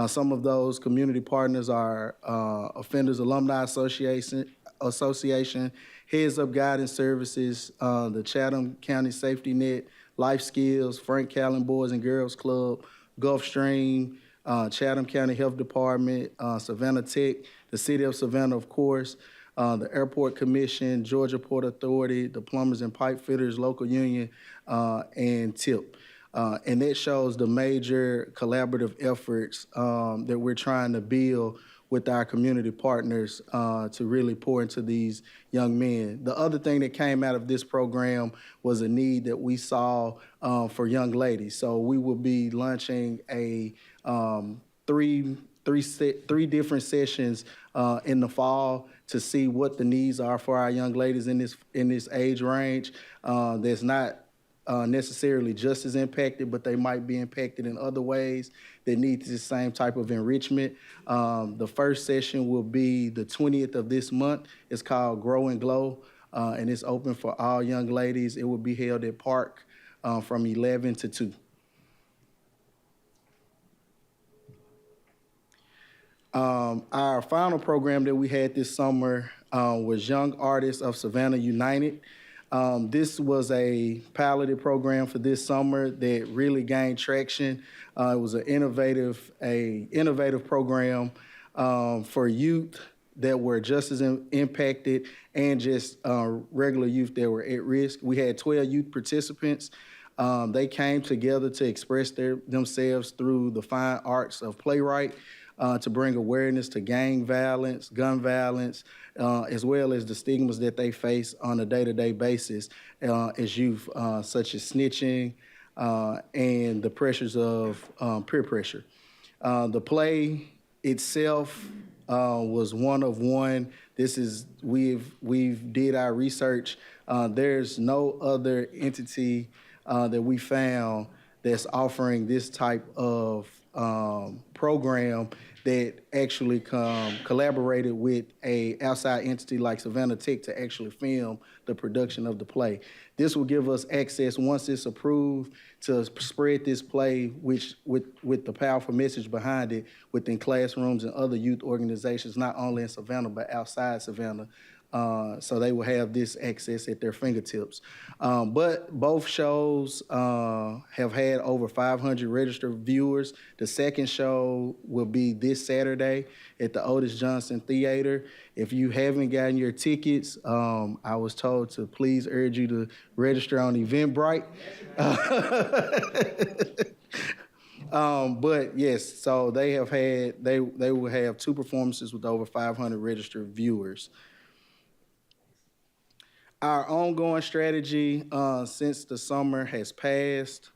S5: Some of those community partners are Offenders Alumni Association, Association, Heads Up Guidance Services, the Chatham County Safety Net, Life Skills, Frank Callen Boys and Girls Club, Gulfstream, Chatham County Health Department, Savannah Tech, the City of Savannah, of course, the Airport Commission, Georgia Port Authority, the Plumbers and Pipe Fitters Local Union, and TIP. And that shows the major collaborative efforts that we're trying to build with our community partners to really pour into these young men. The other thing that came out of this program was a need that we saw for young ladies. So we will be launching a three different sessions in the fall to see what the needs are for our young ladies in this age range. That's not necessarily just as impacted, but they might be impacted in other ways that need the same type of enrichment. The first session will be the 20th of this month. It's called Grow and Glow, and it's open for all young ladies. It will be held at Park from 11 to 2. Our final program that we had this summer was Young Artists of Savannah United. This was a piloted program for this summer that really gained traction. It was an innovative program for youth that were just as impacted and just regular youth that were at risk. We had 12 youth participants. They came together to express themselves through the fine arts of playwright, to bring awareness to gang violence, gun violence, as well as the stigmas that they face on a day-to-day basis as youth, such as snitching and the pressures of peer pressure. The play itself was one of one. We've did our research. There's no other entity that we found that's offering this type of program that actually collaborated with a outside entity like Savannah Tech to actually film the production of the play. This will give us access, once it's approved, to spread this play with the powerful message behind it within classrooms and other youth organizations, not only in Savannah, but outside Savannah. So they will have this access at their fingertips. But both shows have had over 500 registered viewers. The second show will be this Saturday at the Otis Johnson Theater. If you haven't gotten your tickets, I was told to please urge you to register on Eventbrite. But yes, so they will have 2 performances with over 500 registered viewers. Our ongoing strategy since the summer has passed,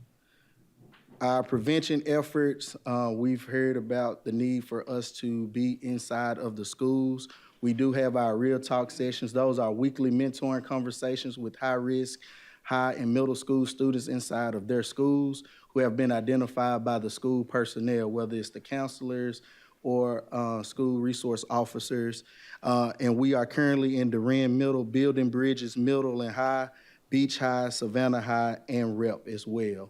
S5: our prevention efforts, we've heard about the need for us to be inside of the schools. We do have our Real Talk sessions. Those are weekly mentoring conversations with high-risk, high and middle school students inside of their schools who have been identified by the school personnel, whether it's the counselors or school resource officers. And we are currently in Durand Middle, Building Bridges Middle and High, Beach High, Savannah High, and Rep as well.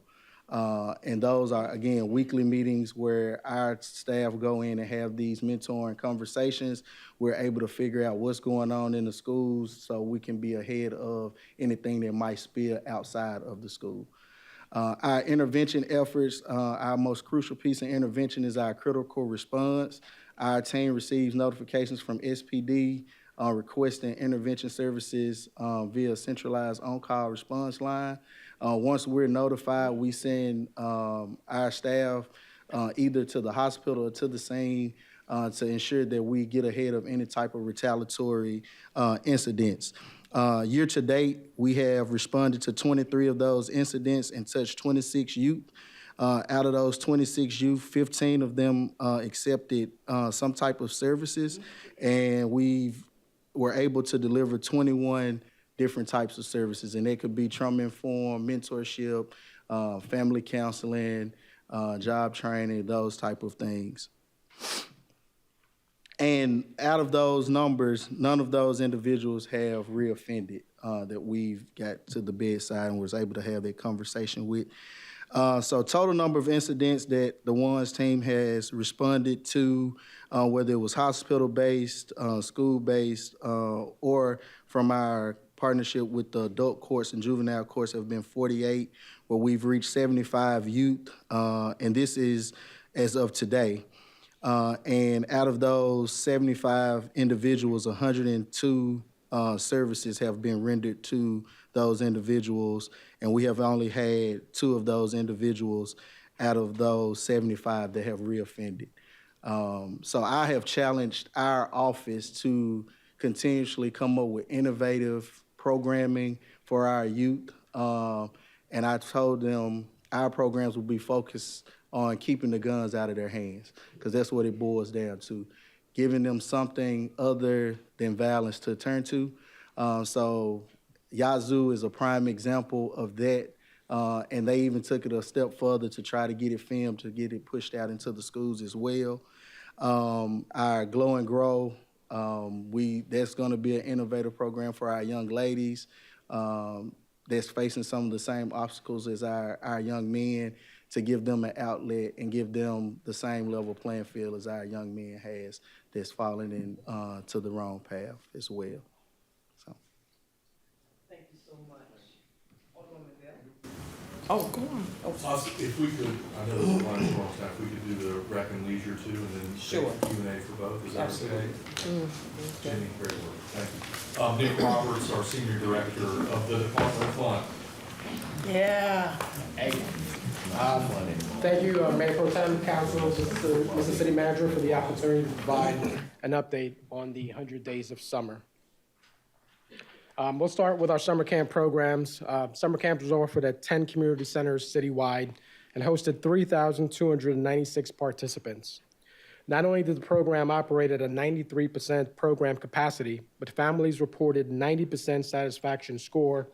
S5: And those are, again, weekly meetings where our staff go in and have these mentoring conversations. We're able to figure out what's going on in the schools so we can be ahead of anything that might spill outside of the school. Our intervention efforts, our most crucial piece of intervention is our critical response. Our team receives notifications from SPD requesting intervention services via centralized on-call response line. Once we're notified, we send our staff either to the hospital or to the scene to ensure that we get ahead of any type of retaliatory incidents. Year to date, we have responded to 23 of those incidents and touched 26 youth. Out of those 26 youth, 15 of them accepted some type of services, and we were able to deliver 21 different types of services, and they could be trauma-informed, mentorship, family counseling, job training, those type of things. And out of those numbers, none of those individuals have reoffended that we've got to the bedside and was able to have that conversation with. So total number of incidents that the ones team has responded to, whether it was hospital-based, school-based, or from our partnership with the adult courts and juvenile courts have been 48, where we've reached 75 youth, and this is as of today. And out of those 75 individuals, 102 services have been rendered to those individuals, and we have only had 2 of those individuals out of those 75 that have reoffended. So I have challenged our office to continuously come up with innovative programming for our youth, and I told them our programs will be focused on keeping the guns out of their hands, because that's what it boils down to, giving them something other than violence to turn to. So Yazoo is a prime example of that, and they even took it a step further to try to get it filmed, to get it pushed out into the schools as well. Our Glow and Grow, that's going to be an innovative program for our young ladies that's facing some of the same obstacles as our young men, to give them an outlet and give them the same level playing field as our young men has that's falling in to the wrong path as well. So.
S3: Thank you so much. Alderman Bell?
S2: Oh, go on.
S6: If we could, I know there's a lot of strong staff, we could do the rec and leisure too, and then
S3: Sure.
S6: take Q&A for both, is that okay?
S3: Okay.
S6: Jenny, great work, thank you. Nick Roberts, our Senior Director of the Department of Fun.
S2: Yeah.
S12: Thank you, Mayor Pro Tem, Council, Mr. City Manager, for the opportunity to provide an update on the 100 Days of Summer. We'll start with our summer camp programs. Summer camp was offered at 10 community centers citywide and hosted 3,296 participants. Not only did the program operate at a 93% program capacity, but families reported 90% satisfaction score,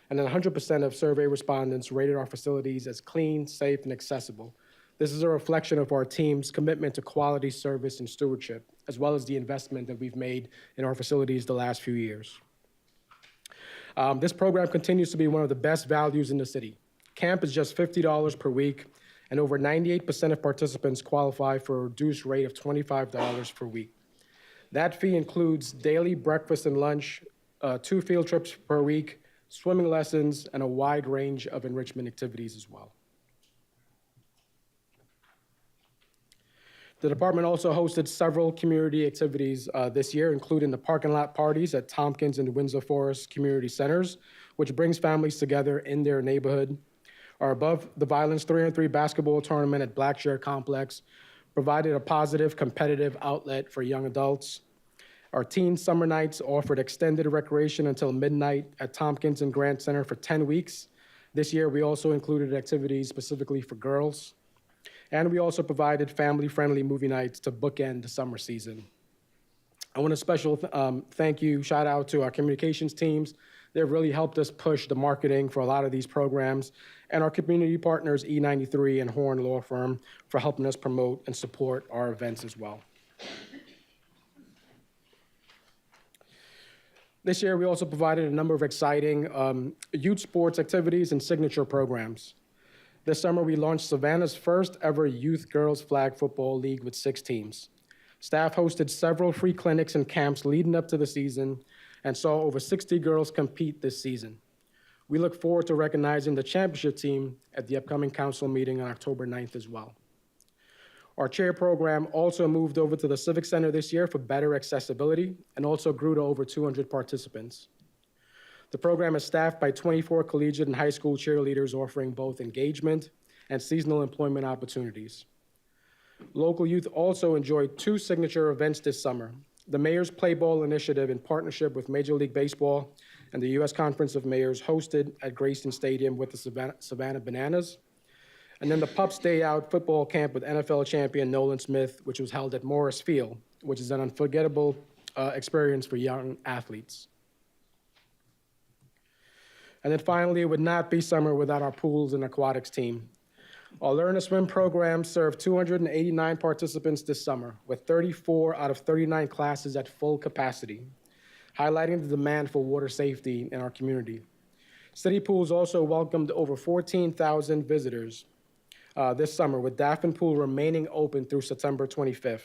S12: and 100% of survey respondents rated our facilities as clean, safe, and accessible. This is a reflection of our team's commitment to quality service and stewardship, as well as the investment that we've made in our facilities the last few years. This program continues to be one of the best values in the city. Camp is just $50 per week, and over 98% of participants qualify for a reduced rate of $25 per week. That fee includes daily breakfast and lunch, 2 field trips per week, swimming lessons, and a wide range of enrichment activities as well. The department also hosted several community activities this year, including the parking lot parties at Tompkins and Windsor Forest community centers, which brings families together in their neighborhood. Our Above the Violence 3-on-3 basketball tournament at Blackshare Complex provided a positive, competitive outlet for young adults. Our teen summer nights offered extended recreation until midnight at Tompkins and Grant Center for 10 weeks. This year, we also included activities specifically for girls. And we also provided family-friendly movie nights to bookend the summer season. I want a special thank you, shout out to our communications teams. They've really helped us push the marketing for a lot of these programs, and our community partners, E93 and Horn Law Firm, for helping us promote and support our events as well. This year, we also provided a number of exciting youth sports activities and signature programs. This summer, we launched Savannah's first ever youth girls flag football league with 6 teams. Staff hosted several free clinics and camps leading up to the season and saw over 60 girls compete this season. We look forward to recognizing the championship team at the upcoming council meeting on October 9th as well. Our chair program also moved over to the Civic Center this year for better accessibility and also grew to over 200 participants. The program is staffed by 24 collegiate and high school cheerleaders offering both engagement and seasonal employment opportunities. Local youth also enjoyed 2 signature events this summer. The Mayor's Play Ball Initiative, in partnership with Major League Baseball and the U.S. Conference of Mayors, hosted at Grayson Stadium with the Savannah Bananas. And then the Pups Day Out football camp with NFL champion Nolan Smith, which was held at Morris Field, which is an unforgettable experience for young athletes. And then finally, it would not be summer without our pools and aquatics team. Our Learn to Swim program served 289 participants this summer, with 34 out of 39 classes at full capacity, highlighting the demand for water safety in our community. City Pools also welcomed over 14,000 visitors this summer, with Daffin Pool remaining open through September 25th.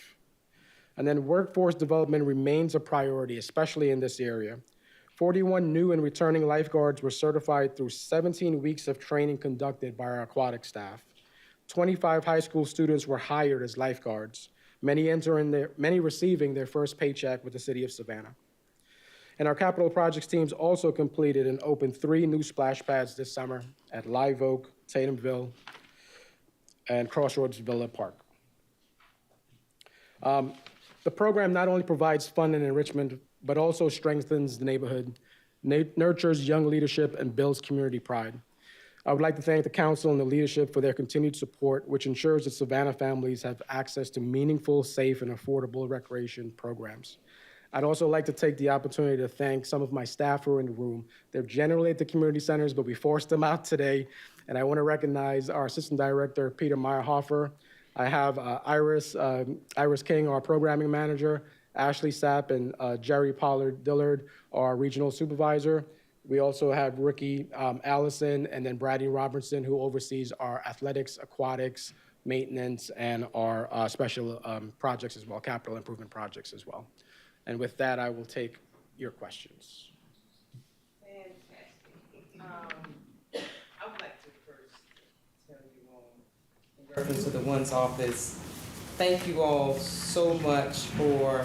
S12: And then workforce development remains a priority, especially in this area. 41 new and returning lifeguards were certified through 17 weeks of training conducted by our aquatic staff. 25 high school students were hired as lifeguards, many receiving their first paycheck with the city of Savannah. And our capital projects teams also completed and opened 3 new splash pads this summer at Live Oak, Tatumville, and Crossroads Villa Park. The program not only provides fun and enrichment, but also strengthens the neighborhood, nurtures young leadership, and builds community pride. I would like to thank the council and the leadership for their continued support, which ensures that Savannah families have access to meaningful, safe, and affordable recreation programs. I'd also like to take the opportunity to thank some of my staff who are in the room. They're generally at the community centers, but we forced them out today. And I want to recognize our Assistant Director, Peter Meyerhofer. I have Iris King, our Programming Manager, Ashley Sapp, and Jerry Pollard-Dillard, our Regional Supervisor. We also have Ricky Allison, and then Brady Robertson, who oversees our athletics, aquatics, maintenance, and our special projects as well, capital improvement projects as well. And with that, I will take your questions.
S3: Fantastic. I would like to first tell you all, in reference to the One's Office, thank you all so much for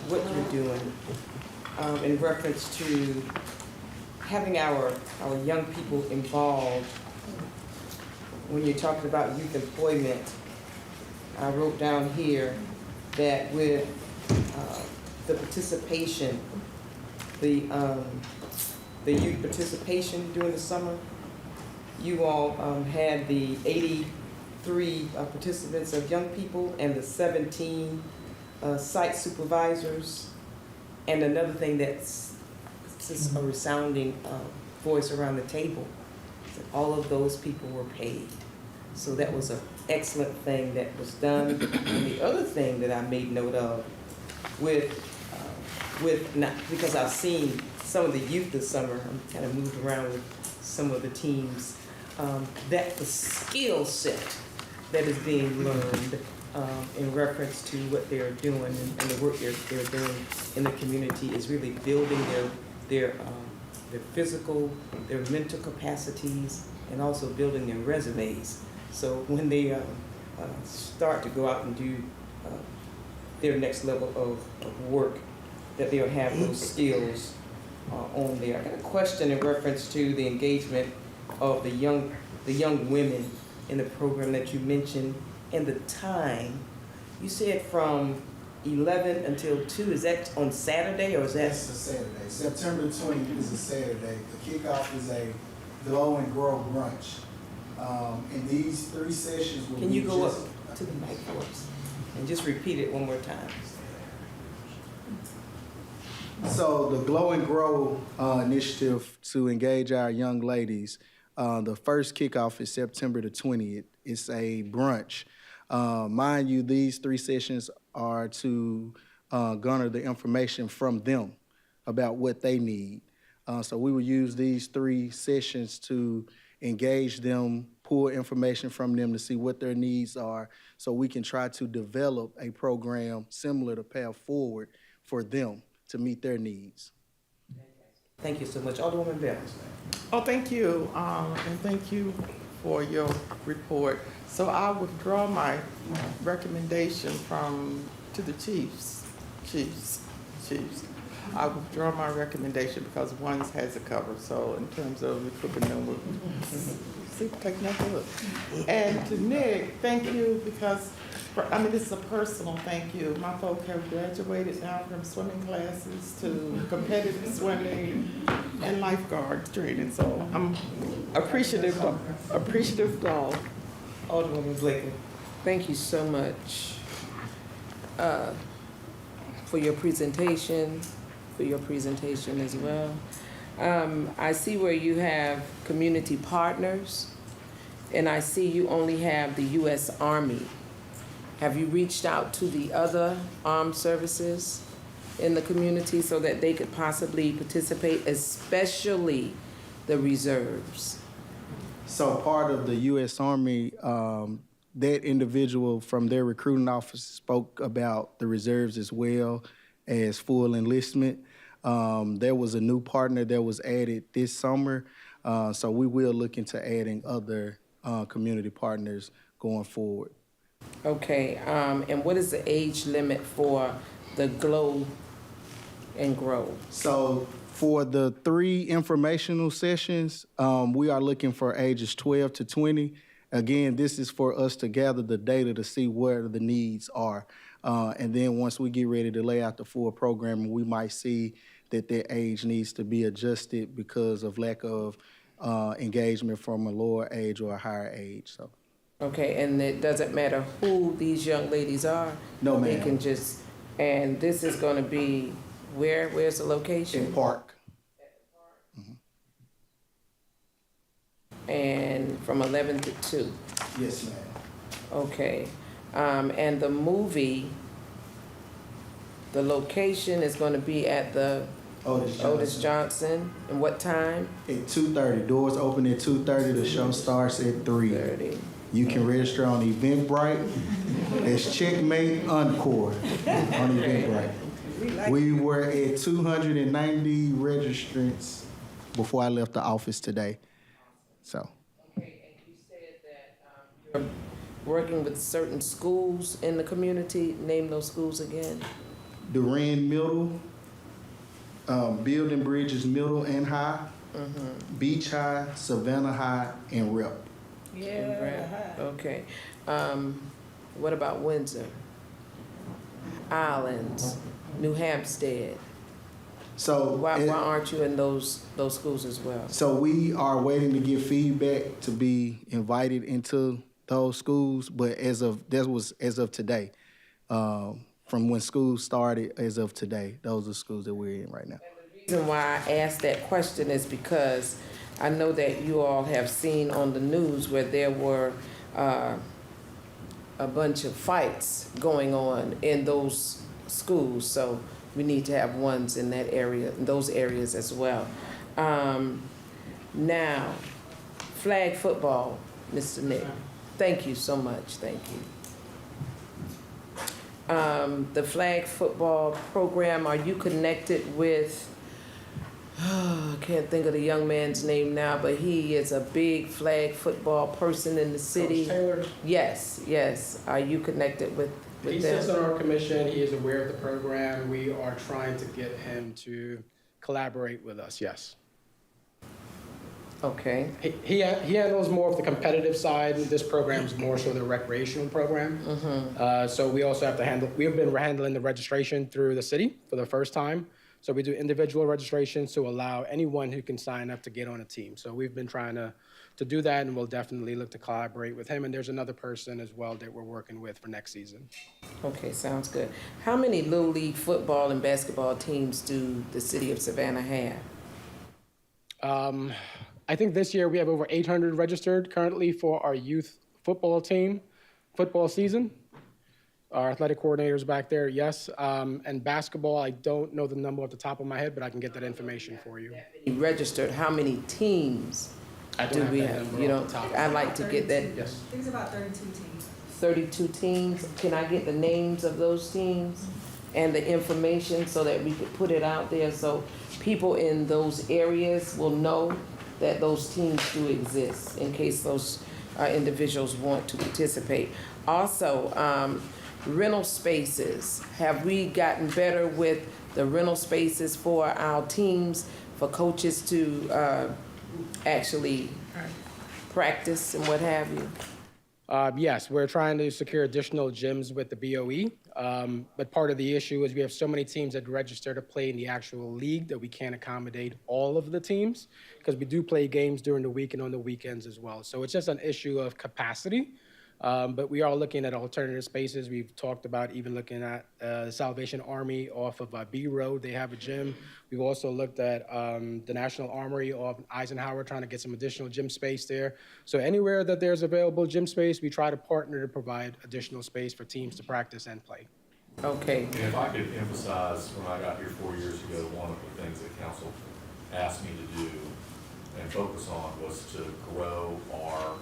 S3: what you're doing in reference to having our young people involved. When you're talking about youth employment, I wrote down here that with the participation, the youth participation during the summer, you all had the 83 participants of young people and the 17 site supervisors. And another thing that's just a resounding voice around the table, that all of those people were paid. So that was an excellent thing that was done. And the other thing that I made note of because I've seen some of the youth this summer, I'm kind of moved around with some of the teams, that the skill set that is being learned in reference to what they're doing and the work they're doing in the community is really building their physical, their mental capacities, and also building their resumes. So when they start to go out and do their next level of work, that they'll have those skills on there. I got a question in reference to the engagement of the young women in the program that you mentioned, and the time. You said from 11 until 2. Is that on Saturday, or is that?
S13: That's a Saturday. September 20th is a Saturday. The kickoff is a glow and grow brunch. And these 3 sessions will be.
S3: Can you go up to the mic for us and just repeat it one more time?
S13: So the Glow and Grow initiative to engage our young ladies, the first kickoff is September the 20th. It's a brunch. Mind you, these 3 sessions are to garner the information from them about what they need. So we will use these 3 sessions to engage them, pull information from them to see what their needs are, so we can try to develop a program similar to Path Forward for them to meet their needs.
S3: Thank you so much. Alderwoman Bell.
S2: Oh, thank you, and thank you for your report. So I withdraw my recommendation to the chiefs. I withdraw my recommendation because one has it covered. So in terms of equipping them with, take another look. And to Nick, thank you because, this is a personal thank you. My folk have graduated now from swimming classes to competitive swimming and lifeguard training. So I'm appreciative of all.
S3: Alderwoman Blakely.
S9: Thank you so much for your presentation as well. I see where you have community partners, and I see you only have the U.S. Army. Have you reached out to the other armed services? in the community so that they could possibly participate, especially the reserves?
S13: So part of the U.S. Army, that individual from their recruiting office spoke about the reserves as well as full enlistment. There was a new partner that was added this summer, so we will look into adding other community partners going forward.
S9: Okay, and what is the age limit for the Glow and Grow?
S13: So for the 3 informational sessions, we are looking for ages 12 to 20. Again, this is for us to gather the data to see where the needs are. And then once we get ready to lay out the full program, we might see that their age needs to be adjusted because of lack of engagement from a lower age or a higher age. So.
S9: Okay, and it doesn't matter who these young ladies are?
S13: No, ma'am.
S9: They can just, and this is gonna be where? Where's the location?
S13: In Park.
S9: And from 11 to 2?
S13: Yes, ma'am.
S9: Okay, and the movie, the location is gonna be at the Otis Johnson, and what time?
S13: At 2:30. Doors open at 2:30. The show starts at 3:30. You can register on Eventbrite. It's Checkmate Encore on Eventbrite. We were at 290 registrants before I left the office today. So.
S9: Okay, and you said that you're working with certain schools in the community. Name those schools again.
S13: Durand Middle, Building Bridges Middle and High, Beach High, Savannah High, and Rep.
S9: Yeah. Okay. What about Windsor? Islands, New Hampstead?
S13: So
S9: why aren't you in those schools as well?
S13: So we are waiting to get feedback to be invited into those schools, but as of today, from when school started, as of today, those are schools that we're in right now.
S9: And the reason why I asked that question is because I know that you all have seen on the news where there were a bunch of fights going on in those schools, so we need to have ones in that area, in those areas as well. Now, flag football, Mr. Nick. Thank you so much. Thank you. The flag football program, are you connected with, I can't think of the young man's name now, but he is a big flag football person in the city.
S12: Coach Taylor?
S9: Yes. Are you connected with
S12: He
S9: them?
S12: sits on our commission. He is aware of the program. We are trying to get him to collaborate with us, yes.
S9: Okay.
S12: He handles more of the competitive side. This program is more so the recreational program. So we also have to we've been handling the registration through the city for the first time. So we do individual registrations to allow anyone who can sign up to get on a team. So we've been trying to do that, and we'll definitely look to collaborate with him. And there's another person as well that we're working with for next season.
S9: Okay, sounds good. How many Little League football and basketball teams do the city of Savannah have?
S12: I think this year we have over 800 registered currently for our youth football team, football season. Our athletic coordinators back there, yes. And basketball, I don't know the number off the top of my head, but I can get that information for you.
S9: Registered, how many teams do we have? You know, I'd like to get that.
S12: Yes.
S14: I think it's about 32 teams.
S9: 32 teams. Can I get the names of those teams and the information so that we could put it out there so people in those areas will know that those teams do exist in case those individuals want to participate. Also, rental spaces. Have we gotten better with the rental spaces for our teams, for coaches to actually practice and what have you?
S12: Yes, we're trying to secure additional gyms with the BOE, but part of the issue is we have so many teams that register to play in the actual league that we can't accommodate all of the teams because we do play games during the week and on the weekends as well. So it's just an issue of capacity, but we are looking at alternative spaces. We've talked about even looking at Salvation Army off of B Road. They have a gym. We've also looked at the National Armory off Eisenhower, trying to get some additional gym space there. So anywhere that there's available gym space, we try to partner to provide additional space for teams to practice and play.
S9: Okay.
S6: And if I could emphasize, when I got here 4 years ago, one of the things that council asked me to do and focus on was to grow our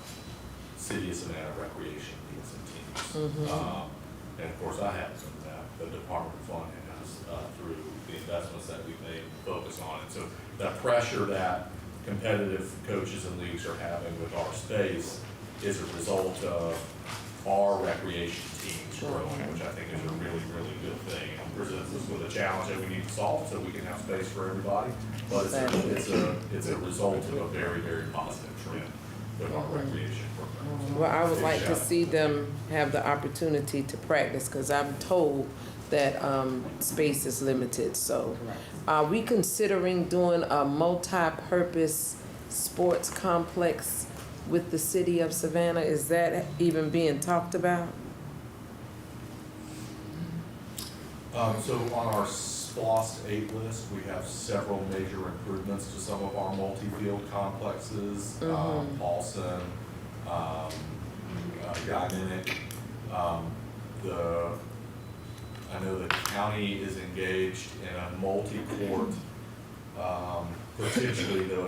S6: city of Savannah recreation leagues and teams. And of course, I haven't done that. The Department of Fund has, through the investments that we've made, focus on it. So that pressure that competitive coaches and leagues are having with our space is a result of our recreation teams growing, which I think is a really, really good thing. It presents us with a challenge that we need to solve so we can have space for everybody. But it's a result of a very, very positive trend with our recreation program.
S9: Well, I would
S6: Big
S9: like to
S6: shout out.
S9: see them have the opportunity to practice, because I'm told that space is limited. So are we considering doing a multi-purpose sports complex with the city of Savannah? Is that even being talked about?
S6: So on our SPLOST 8 list, we have several major improvements to some of our multi-field complexes. Paulson, Guyminick. I know the county is engaged in a multi-court, potentially though,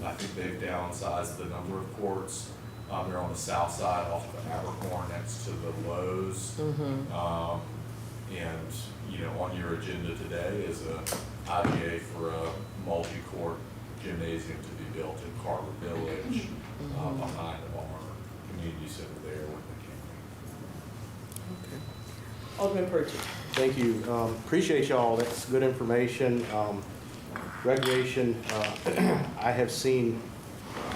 S6: I think they've downsized the number of courts. They're on the south side off of Abercorn next to the Lowe's. And, you know, on your agenda today is a IDA for a multi-court gymnasium to be built in Carter Village, behind our community center there with the county.
S2: Alderman Purchase.
S5: Thank you. Appreciate y'all. That's good information. Recreation, I have seen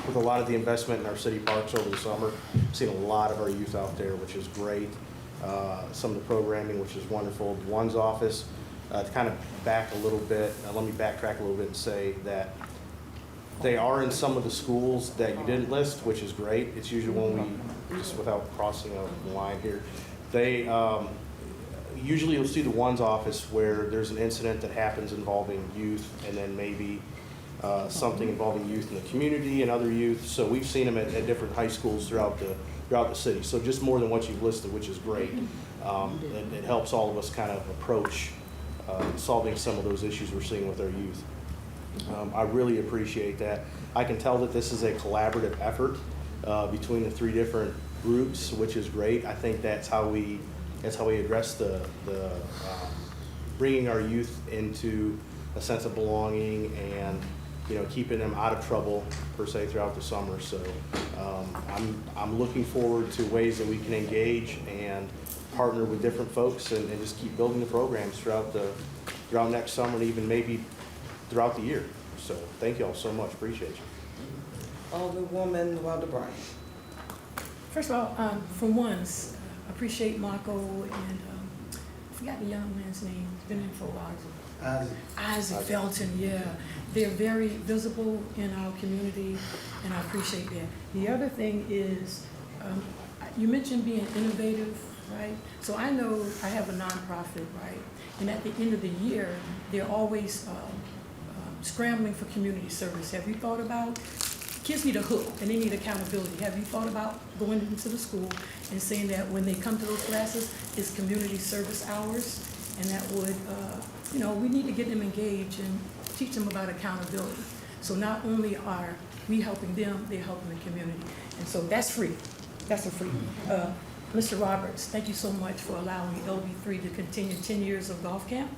S5: with a lot of the investment in our city parks over the summer, seen a lot of our youth out there, which is great. Some of the programming, which is wonderful. One's office, to kind of back a little bit, let me backtrack a little bit and say that they are in some of the schools that you didn't list, which is great. It's usually when we, just without crossing a line here, they, usually you'll see the One's office where there's an incident that happens involving youth, and then maybe something involving youth in the community and other youth. So we've seen them at different high schools throughout the city. So just more than what you've listed, which is great. It helps all of us kind of approach solving some of those issues we're seeing with our youth. I really appreciate that. I can tell that this is a collaborative effort between the three different groups, which is great. I think that's how we address the bringing our youth into a sense of belonging and, you know, keeping them out of trouble per se throughout the summer. So I'm looking forward to ways that we can engage and partner with different folks and just keep building the programs throughout next summer and even maybe throughout the year. So thank you all so much. Appreciate you.
S3: Alderwoman Wilder Bryant.
S8: First of all, for once, appreciate Marco and I forgot the young man's name. He's been in for a while. Isaac Felton, yeah. They're very visible in our community, and I appreciate that. The other thing is, you mentioned being innovative, right? So I know I have a nonprofit, right? And at the end of the year, they're always scrambling for community service. Have you thought about, kids need a hook and they need accountability. Have you thought about going into the school and saying that when they come to those classes, it's community service hours? And that would, you know, we need to get them engaged and teach them about accountability. So not only are we helping them, they're helping the community. And so that's free. That's a free. Mr. Roberts, thank you so much for allowing LB3 to continue 10 years of golf camp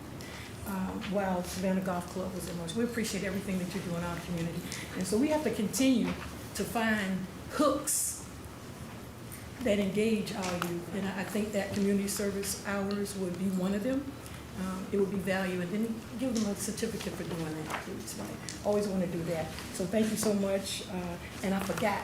S8: while Savannah Golf Club was in motion. We appreciate everything that you do in our community. And so we have to continue to find hooks that engage our youth. And I think that community service hours would be one of them. It would be valued, and then give them a certificate for doing that, please, right? Always want to do that. So thank you so much. And I forgot,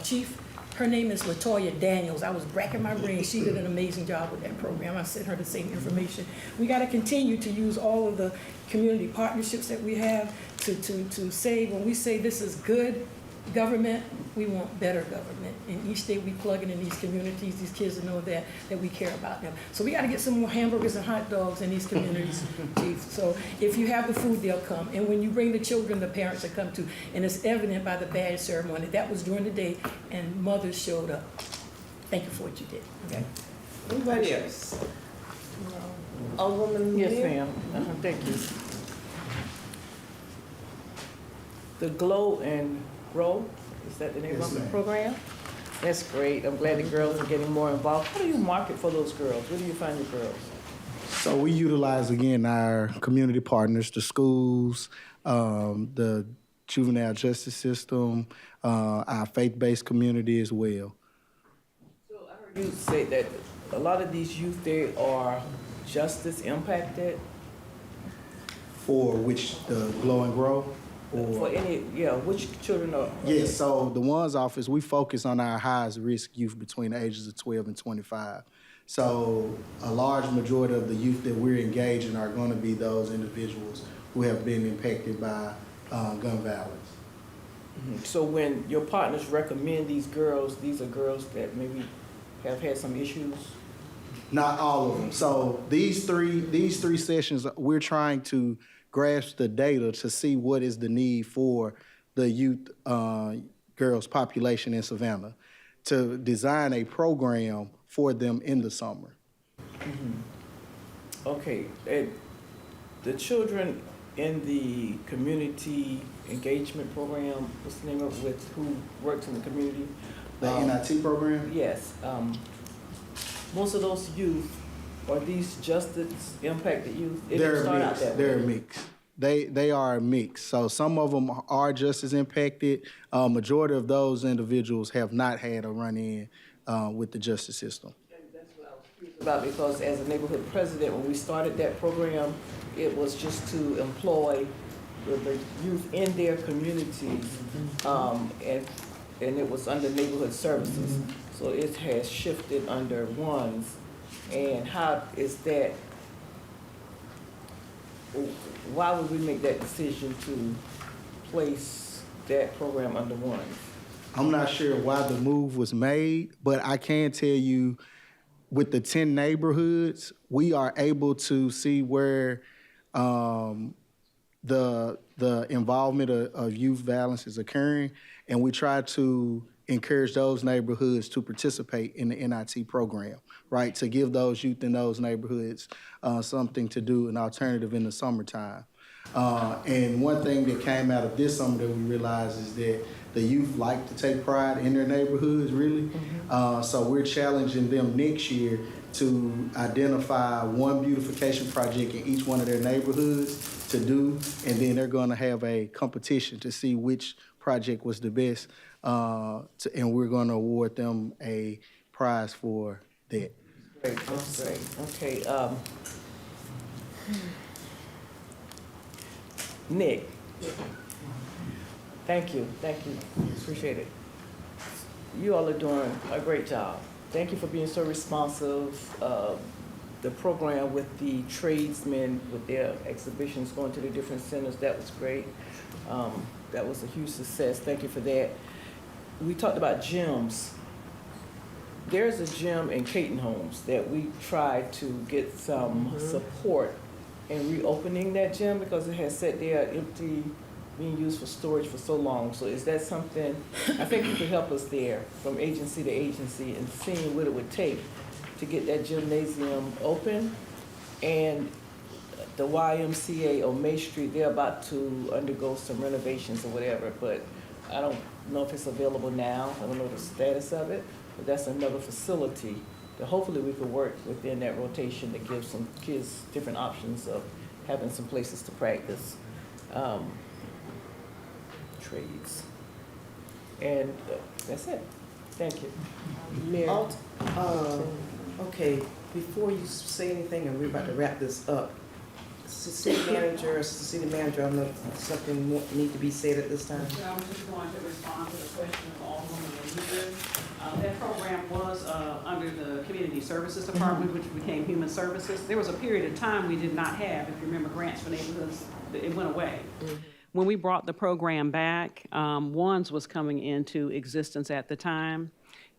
S8: Chief, her name is LaToya Daniels. I was racking my brain. She did an amazing job with that program. I sent her the same information. We got to continue to use all of the community partnerships that we have to say, when we say this is good government, we want better government. And each day we plug in these communities, these kids to know that we care about them. So we got to get some more hamburgers and hot dogs in these communities, Chief. So if you have the food, they'll come. And when you bring the children, the parents will come too. And it's evident by the badge ceremony. That was during the day, and mothers showed up. Thank you for what you did. Okay.
S3: Anybody else? Alderwoman
S2: Yes,
S3: Lear?
S2: ma'am. Thank you. The Glow and Grow, is that the name
S13: Yes,
S2: of the
S13: ma'am.
S2: program? That's great. I'm glad the girls are getting more involved. How do you market for those girls? Where do you find the girls?
S13: So we utilize, again, our community partners, the schools, the juvenile justice system, our faith-based community as well.
S2: So I heard you say that a lot of these youth, they are justice impacted.
S13: For which, the Glow and Grow?
S2: For any, yeah, which children are?
S13: Yes, so the one's office, we focus on our highest risk youth between the ages of 12 and 25. So a large majority of the youth that we're engaging are going to be those individuals who have been impacted by gun violence.
S2: So when your partners recommend these girls, these are girls that maybe have had some issues?
S13: Not all of them. So these three sessions, we're trying to grasp the data to see what is the need for the youth girls population in Savannah, to design a program for them in the summer.
S2: Okay, and the children in the community engagement program, what's the name of it, with who works in the community?
S13: The NIT program?
S2: Yes. Most of those youth, are these justice impacted youth? It didn't
S13: They're
S2: start out
S13: mixed.
S2: that way.
S13: They're mixed. They are a mix. So some of them are just as impacted. Majority of those individuals have not had a run-in with the justice system.
S2: That's what I was curious about, because as a neighborhood president, when we started that program, it was just to employ the youth in their communities, and it was under neighborhood services. So it has shifted under ones. And how is that, why would we make that decision to place that program under ones?
S13: I'm not sure why the move was made, but I can tell you with the 10 neighborhoods, we are able to see where the involvement of youth violence is occurring, and we try to encourage those neighborhoods to participate in the NIT program, right? To give those youth in those neighborhoods something to do, an alternative in the summertime. And one thing that came out of this summer that we realized is that the youth like to take pride in their neighborhoods, really. So we're challenging them next year to identify one beautification project in each one of their neighborhoods to do, and then they're gonna have a competition to see which project was the best, and we're gonna award them a prize for that.
S2: Great, that's great. Okay, Nick. Thank you, appreciate it. You all are doing a great job. Thank you for being so responsive. The program with the tradesmen, with their exhibitions going to the different centers, that was great. That was a huge success, thank you for that. We talked about gyms. There's a gym in Caton Homes that we tried to get some support in reopening that gym because it has sat there empty, being used for storage for so long. So is that something, I think you could help us there from agency to agency and seeing what it would take to get that gymnasium open. And the YMCA on May Street, they're about to undergo some renovations or whatever, but I don't know if it's available now. I don't know the status of it, but that's another facility that hopefully we could work within that rotation to give some kids different options of having some places to practice trades. And that's it. Thank you.
S3: Mayor, okay, before you say anything, and we're about to wrap this up, city manager, assistant city manager, I don't know if something need to be said at this time.
S14: I was just going to respond to the question of Alderwoman Lear. That program was under the Community Services Department, which became Human Services. There was a period of time we did not have, if you remember, grants for neighborhoods, it went away. when we brought the program back, WANDS was coming into existence at the time,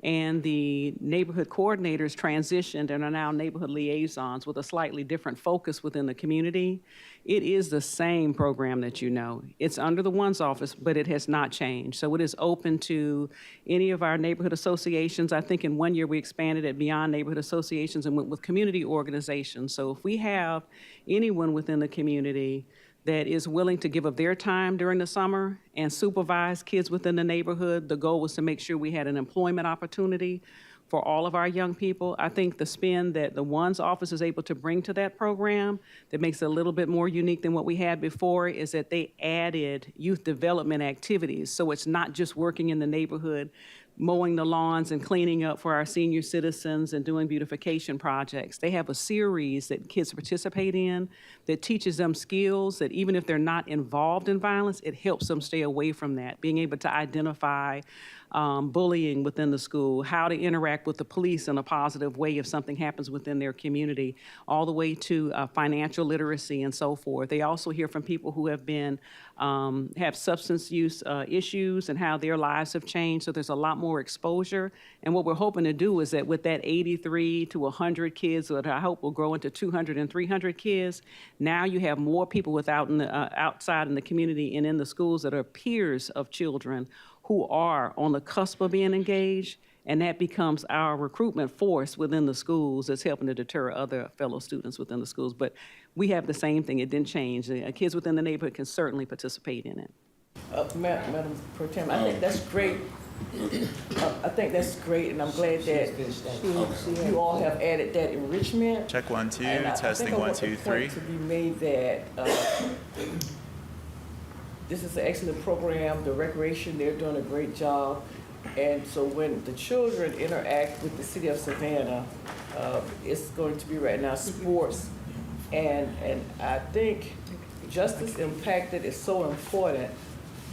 S14: and the neighborhood coordinators transitioned and are now neighborhood liaisons with a slightly different focus within the community. It is the same program that you know. It's under the WANDS office, but it has not changed. So it is open to any of our neighborhood associations. I think in 1 year we expanded it beyond neighborhood associations and went with community organizations. So if we have anyone within the community that is willing to give of their time during the summer and supervise kids within the neighborhood. The goal was to make sure we had an employment opportunity for all of our young people. I think the spin that the WANDS office is able to bring to that program that makes it a little bit more unique than what we had before is that they added youth development activities. So it's not just working in the neighborhood, mowing the lawns and cleaning up for our senior citizens and doing beautification projects. They have a series that kids participate in that teaches them skills that even if they're not involved in violence, it helps them stay away from that, being able to identify bullying within the school, how to interact with the police in a positive way if something happens within their community, all the way to financial literacy and so forth. They also hear from people who have been, have substance use issues and how their lives have changed, so there's a lot more exposure. And what we're hoping to do is that with that 83 to 100 kids, that I hope will grow into 200 and 300 kids, now you have more people outside in the community and in the schools that are peers of children who are on the cusp of being engaged, and that becomes our recruitment force within the schools that's helping to deter other fellow students within the schools. But we have the same thing, it didn't change. Kids within the neighborhood can certainly participate in it.
S2: Madam Pro Tem, I think that's great. I think that's great, and I'm glad that you all have added that enrichment.
S1: Check 1, 2,
S2: And
S1: testing
S2: I
S1: 1,
S2: think
S1: 2,
S2: a point
S1: 3.
S2: to be made that this is an excellent program. The recreation, they're doing a great job. And so when the children interact with the city of Savannah, it's going to be right now sports. And I think justice impacted is so important,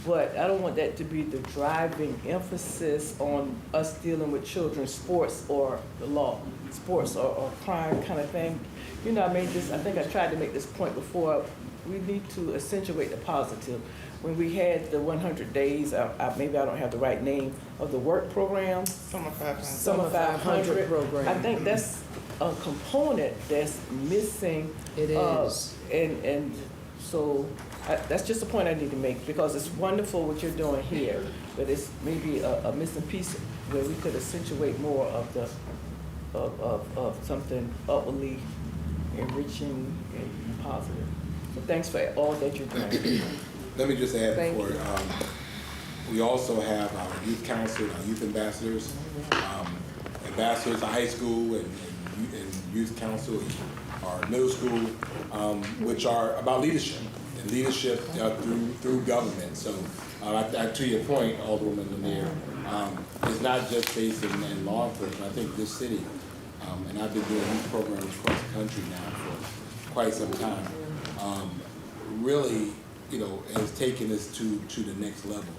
S2: but I don't want that to be the driving emphasis on us dealing with children's sports or the law, sports or crime kind of thing. You know, I think I tried to make this point before. We need to accentuate the positive. When we had the 100 days, maybe I don't have the right name, of the work program. Summer 500 program. I think that's a component that's missing.
S9: It is.
S2: And so that's just a point I need to make, because it's wonderful what you're doing here, but it's maybe a missing piece where we could accentuate more of the of something upwardly enriching and positive. So thanks for all that you're doing.
S4: Let me just add before, we also have our youth council, our youth ambassadors, ambassadors of high school and youth council, our middle school, which are about leadership and leadership through government. So to your point, Alderwoman Lanier, it's not just based in law enforcement. I think this city, and I've been doing youth programs across the country now for quite some time, really, you know, has taken us to the next level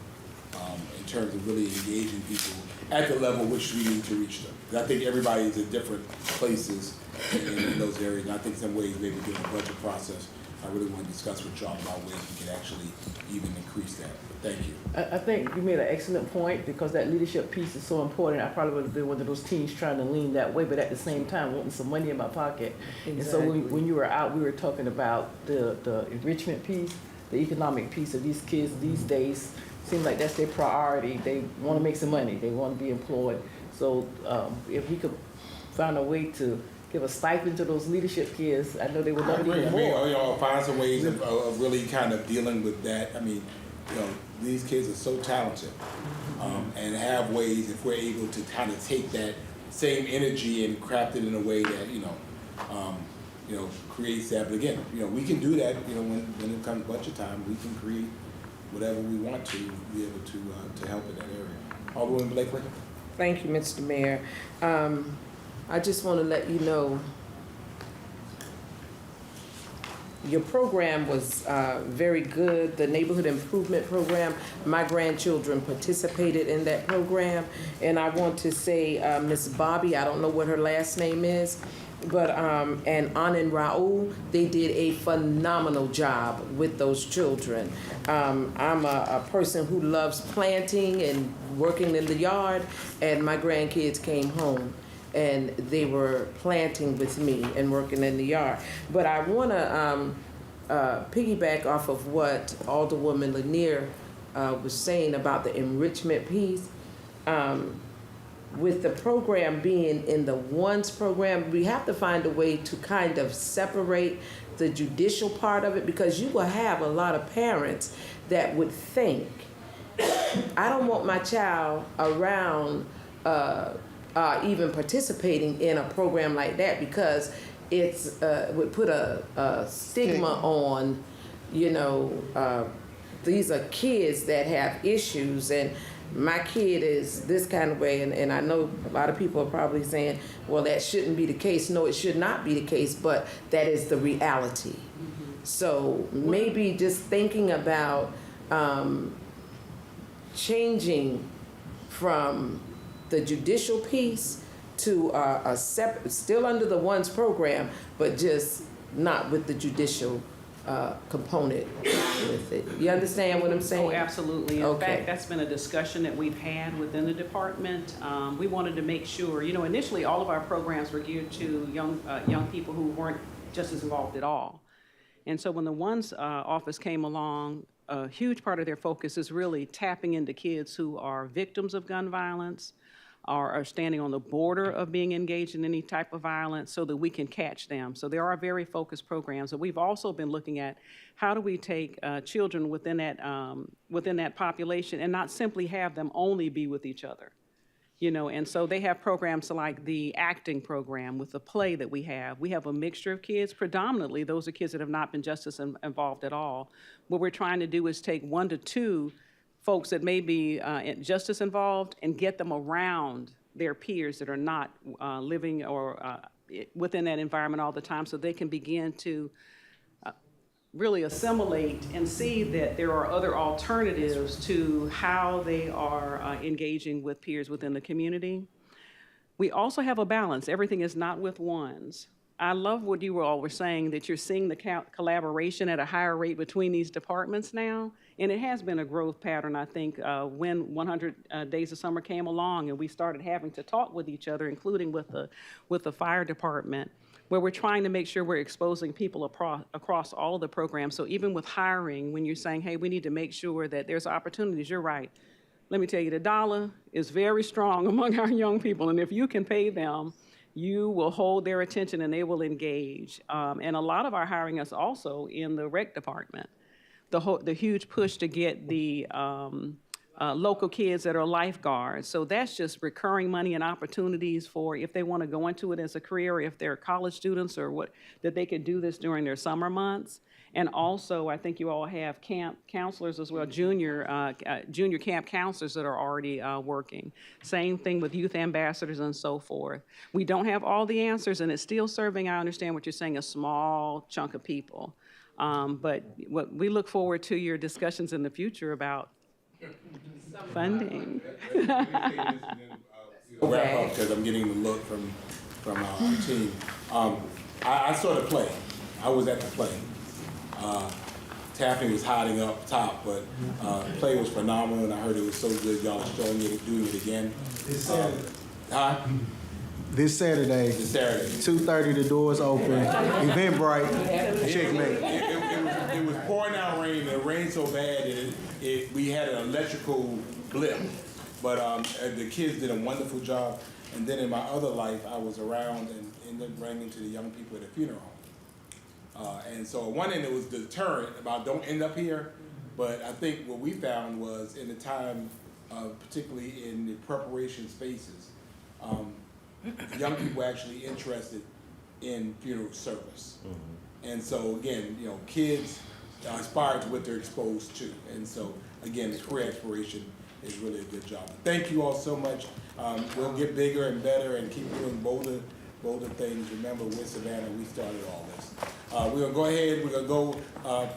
S4: in terms of really engaging people at the level which we need to reach them. I think everybody's at different places in those areas, and I think some ways maybe during the budget process, I really want to discuss with y'all about ways we can actually even increase that. But thank you.
S2: I think you made an excellent point, because that leadership piece is so important. I probably would have been one of those teens trying to lean that way, but at the same time wanting some money in my pocket. Exactly. And so when you were out, we were talking about the enrichment piece, the economic piece of these kids these days. Seems like that's their priority. They want to make some money. They want to be employed. So if we could find a way to give a stipend to those leadership kids, I know they would love it even more.
S4: You know, find some ways of really kind of dealing with that. I mean, you know, these kids are so talented, and have ways, if we're able to kind of take that same energy and craft it in a way that, you know, creates that. But again, you know, we can do that, you know, when it comes budget time, we can create whatever we want to be able to help in that area. Alderwoman Blakely?
S9: Thank you, Mr. Mayor. I just want to let you know your program was very good, the neighborhood improvement program. My grandchildren participated in that program. And I want to say, Miss Bobby, I don't know what her last name is, but, and Anand Raul, they did a phenomenal job with those children. I'm a person who loves planting and working in the yard, and my grandkids came home and they were planting with me and working in the yard. But I want to piggyback off of what Alderwoman Lanier was saying about the enrichment piece. With the program being in the ONES program, we have to find a way to kind of separate the judicial part of it, because you will have a lot of parents that would think, I don't want my child around even participating in a program like that, because it's would put a stigma on, you know, these are kids that have issues, and my kid is this kind of way, and I know a lot of people are probably saying, well, that shouldn't be the case. No, it should not be the case, but that is the reality. So maybe just thinking about changing from the judicial piece to a separate, still under the ONES program, but just not with the judicial component with it. You understand what I'm saying?
S14: Oh, absolutely. In
S9: Okay.
S14: fact, that's been a discussion that we've had within the department. We wanted to make sure, you know, initially all of our programs were geared to young people who weren't justice involved at all. And so when the ONES office came along, a huge part of their focus is really tapping into kids who are victims of gun violence, or are standing on the border of being engaged in any type of violence, so that we can catch them. So there are very focused programs. But we've also been looking at how do we take children within that population and not simply have them only be with each other. You know, and so they have programs like the acting program with the play that we have. We have a mixture of kids. Predominantly, those are kids that have not been justice involved at all. What we're trying to do is take 1 to 2 folks that may be justice involved and get them around their peers that are not living or within that environment all the time, so they can begin to really assimilate and see that there are other alternatives to how they are engaging with peers within the community. We also have a balance. Everything is not with ONES. I love what you all were saying, that you're seeing the collaboration at a higher rate between these departments now. And it has been a growth pattern, I think, when 100 Days of Summer came along and we started having to talk with each other, including with the fire department, where we're trying to make sure we're exposing people across all the programs. So even with hiring, when you're saying, hey, we need to make sure that there's opportunities, you're right. Let me tell you, the dollar is very strong among our young people. And if you can pay them, you will hold their attention and they will engage. And a lot of our hiring is also in the rec department. The huge push to get the local kids that are lifeguards. So that's just recurring money and opportunities for if they want to go into it as a career, or if they're college students or what, that they could do this during their summer months. And also, I think you all have camp counselors as well, junior camp counselors that are already working. Same thing with youth ambassadors and so forth. We don't have all the answers, and it's still serving, I understand what you're saying, a small chunk of people. But what we look forward to your discussions in the future about funding.
S4: Wrap up, because I'm getting the look from our team. I saw the play. I was at the play. Taffy was hiding up top, but the play was phenomenal, and I heard it was so good. Y'all are showing it, doing it again.
S13: This Saturday.
S4: Huh?
S13: This Saturday.
S4: This Saturday.
S13: 2:30, the doors open. Eventbrite. Checkmate.
S4: It was pouring out rain, and it rained so bad that we had an electrical blip. But the kids did a wonderful job. And then in my other life, I was around and ended up bringing to the young people at a funeral home. And so on one end, it was deterrent about don't end up here. But I think what we found was in the time, particularly in the preparation spaces, young people actually interested in funeral service. Mm-hmm. And so again, you know, kids are inspired to what they're exposed to. And so again, the career exploration is really a good job. Thank you all so much. We'll get bigger and better and keep doing bolder things. Remember, with Savannah, we started all this. We're gonna go ahead, we're gonna go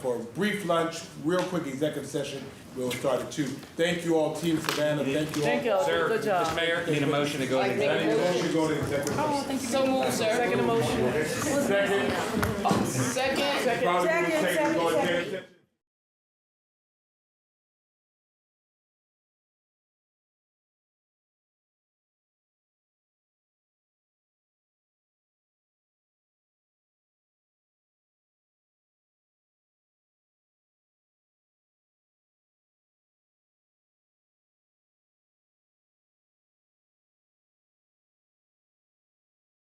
S4: for a brief lunch, real quick executive session, we'll start at 2. Thank you all, Team Savannah. Thank you all.
S2: Thank y'all,
S15: Sir,
S2: good job.
S15: Mr. Mayor, need a motion to go into
S2: Like, make a
S15: executive.
S4: Motion to go to executive.
S2: Oh, thank you. So moved, sir. Second motion.
S4: Second.
S2: Second.
S4: Probably will take to go to executive.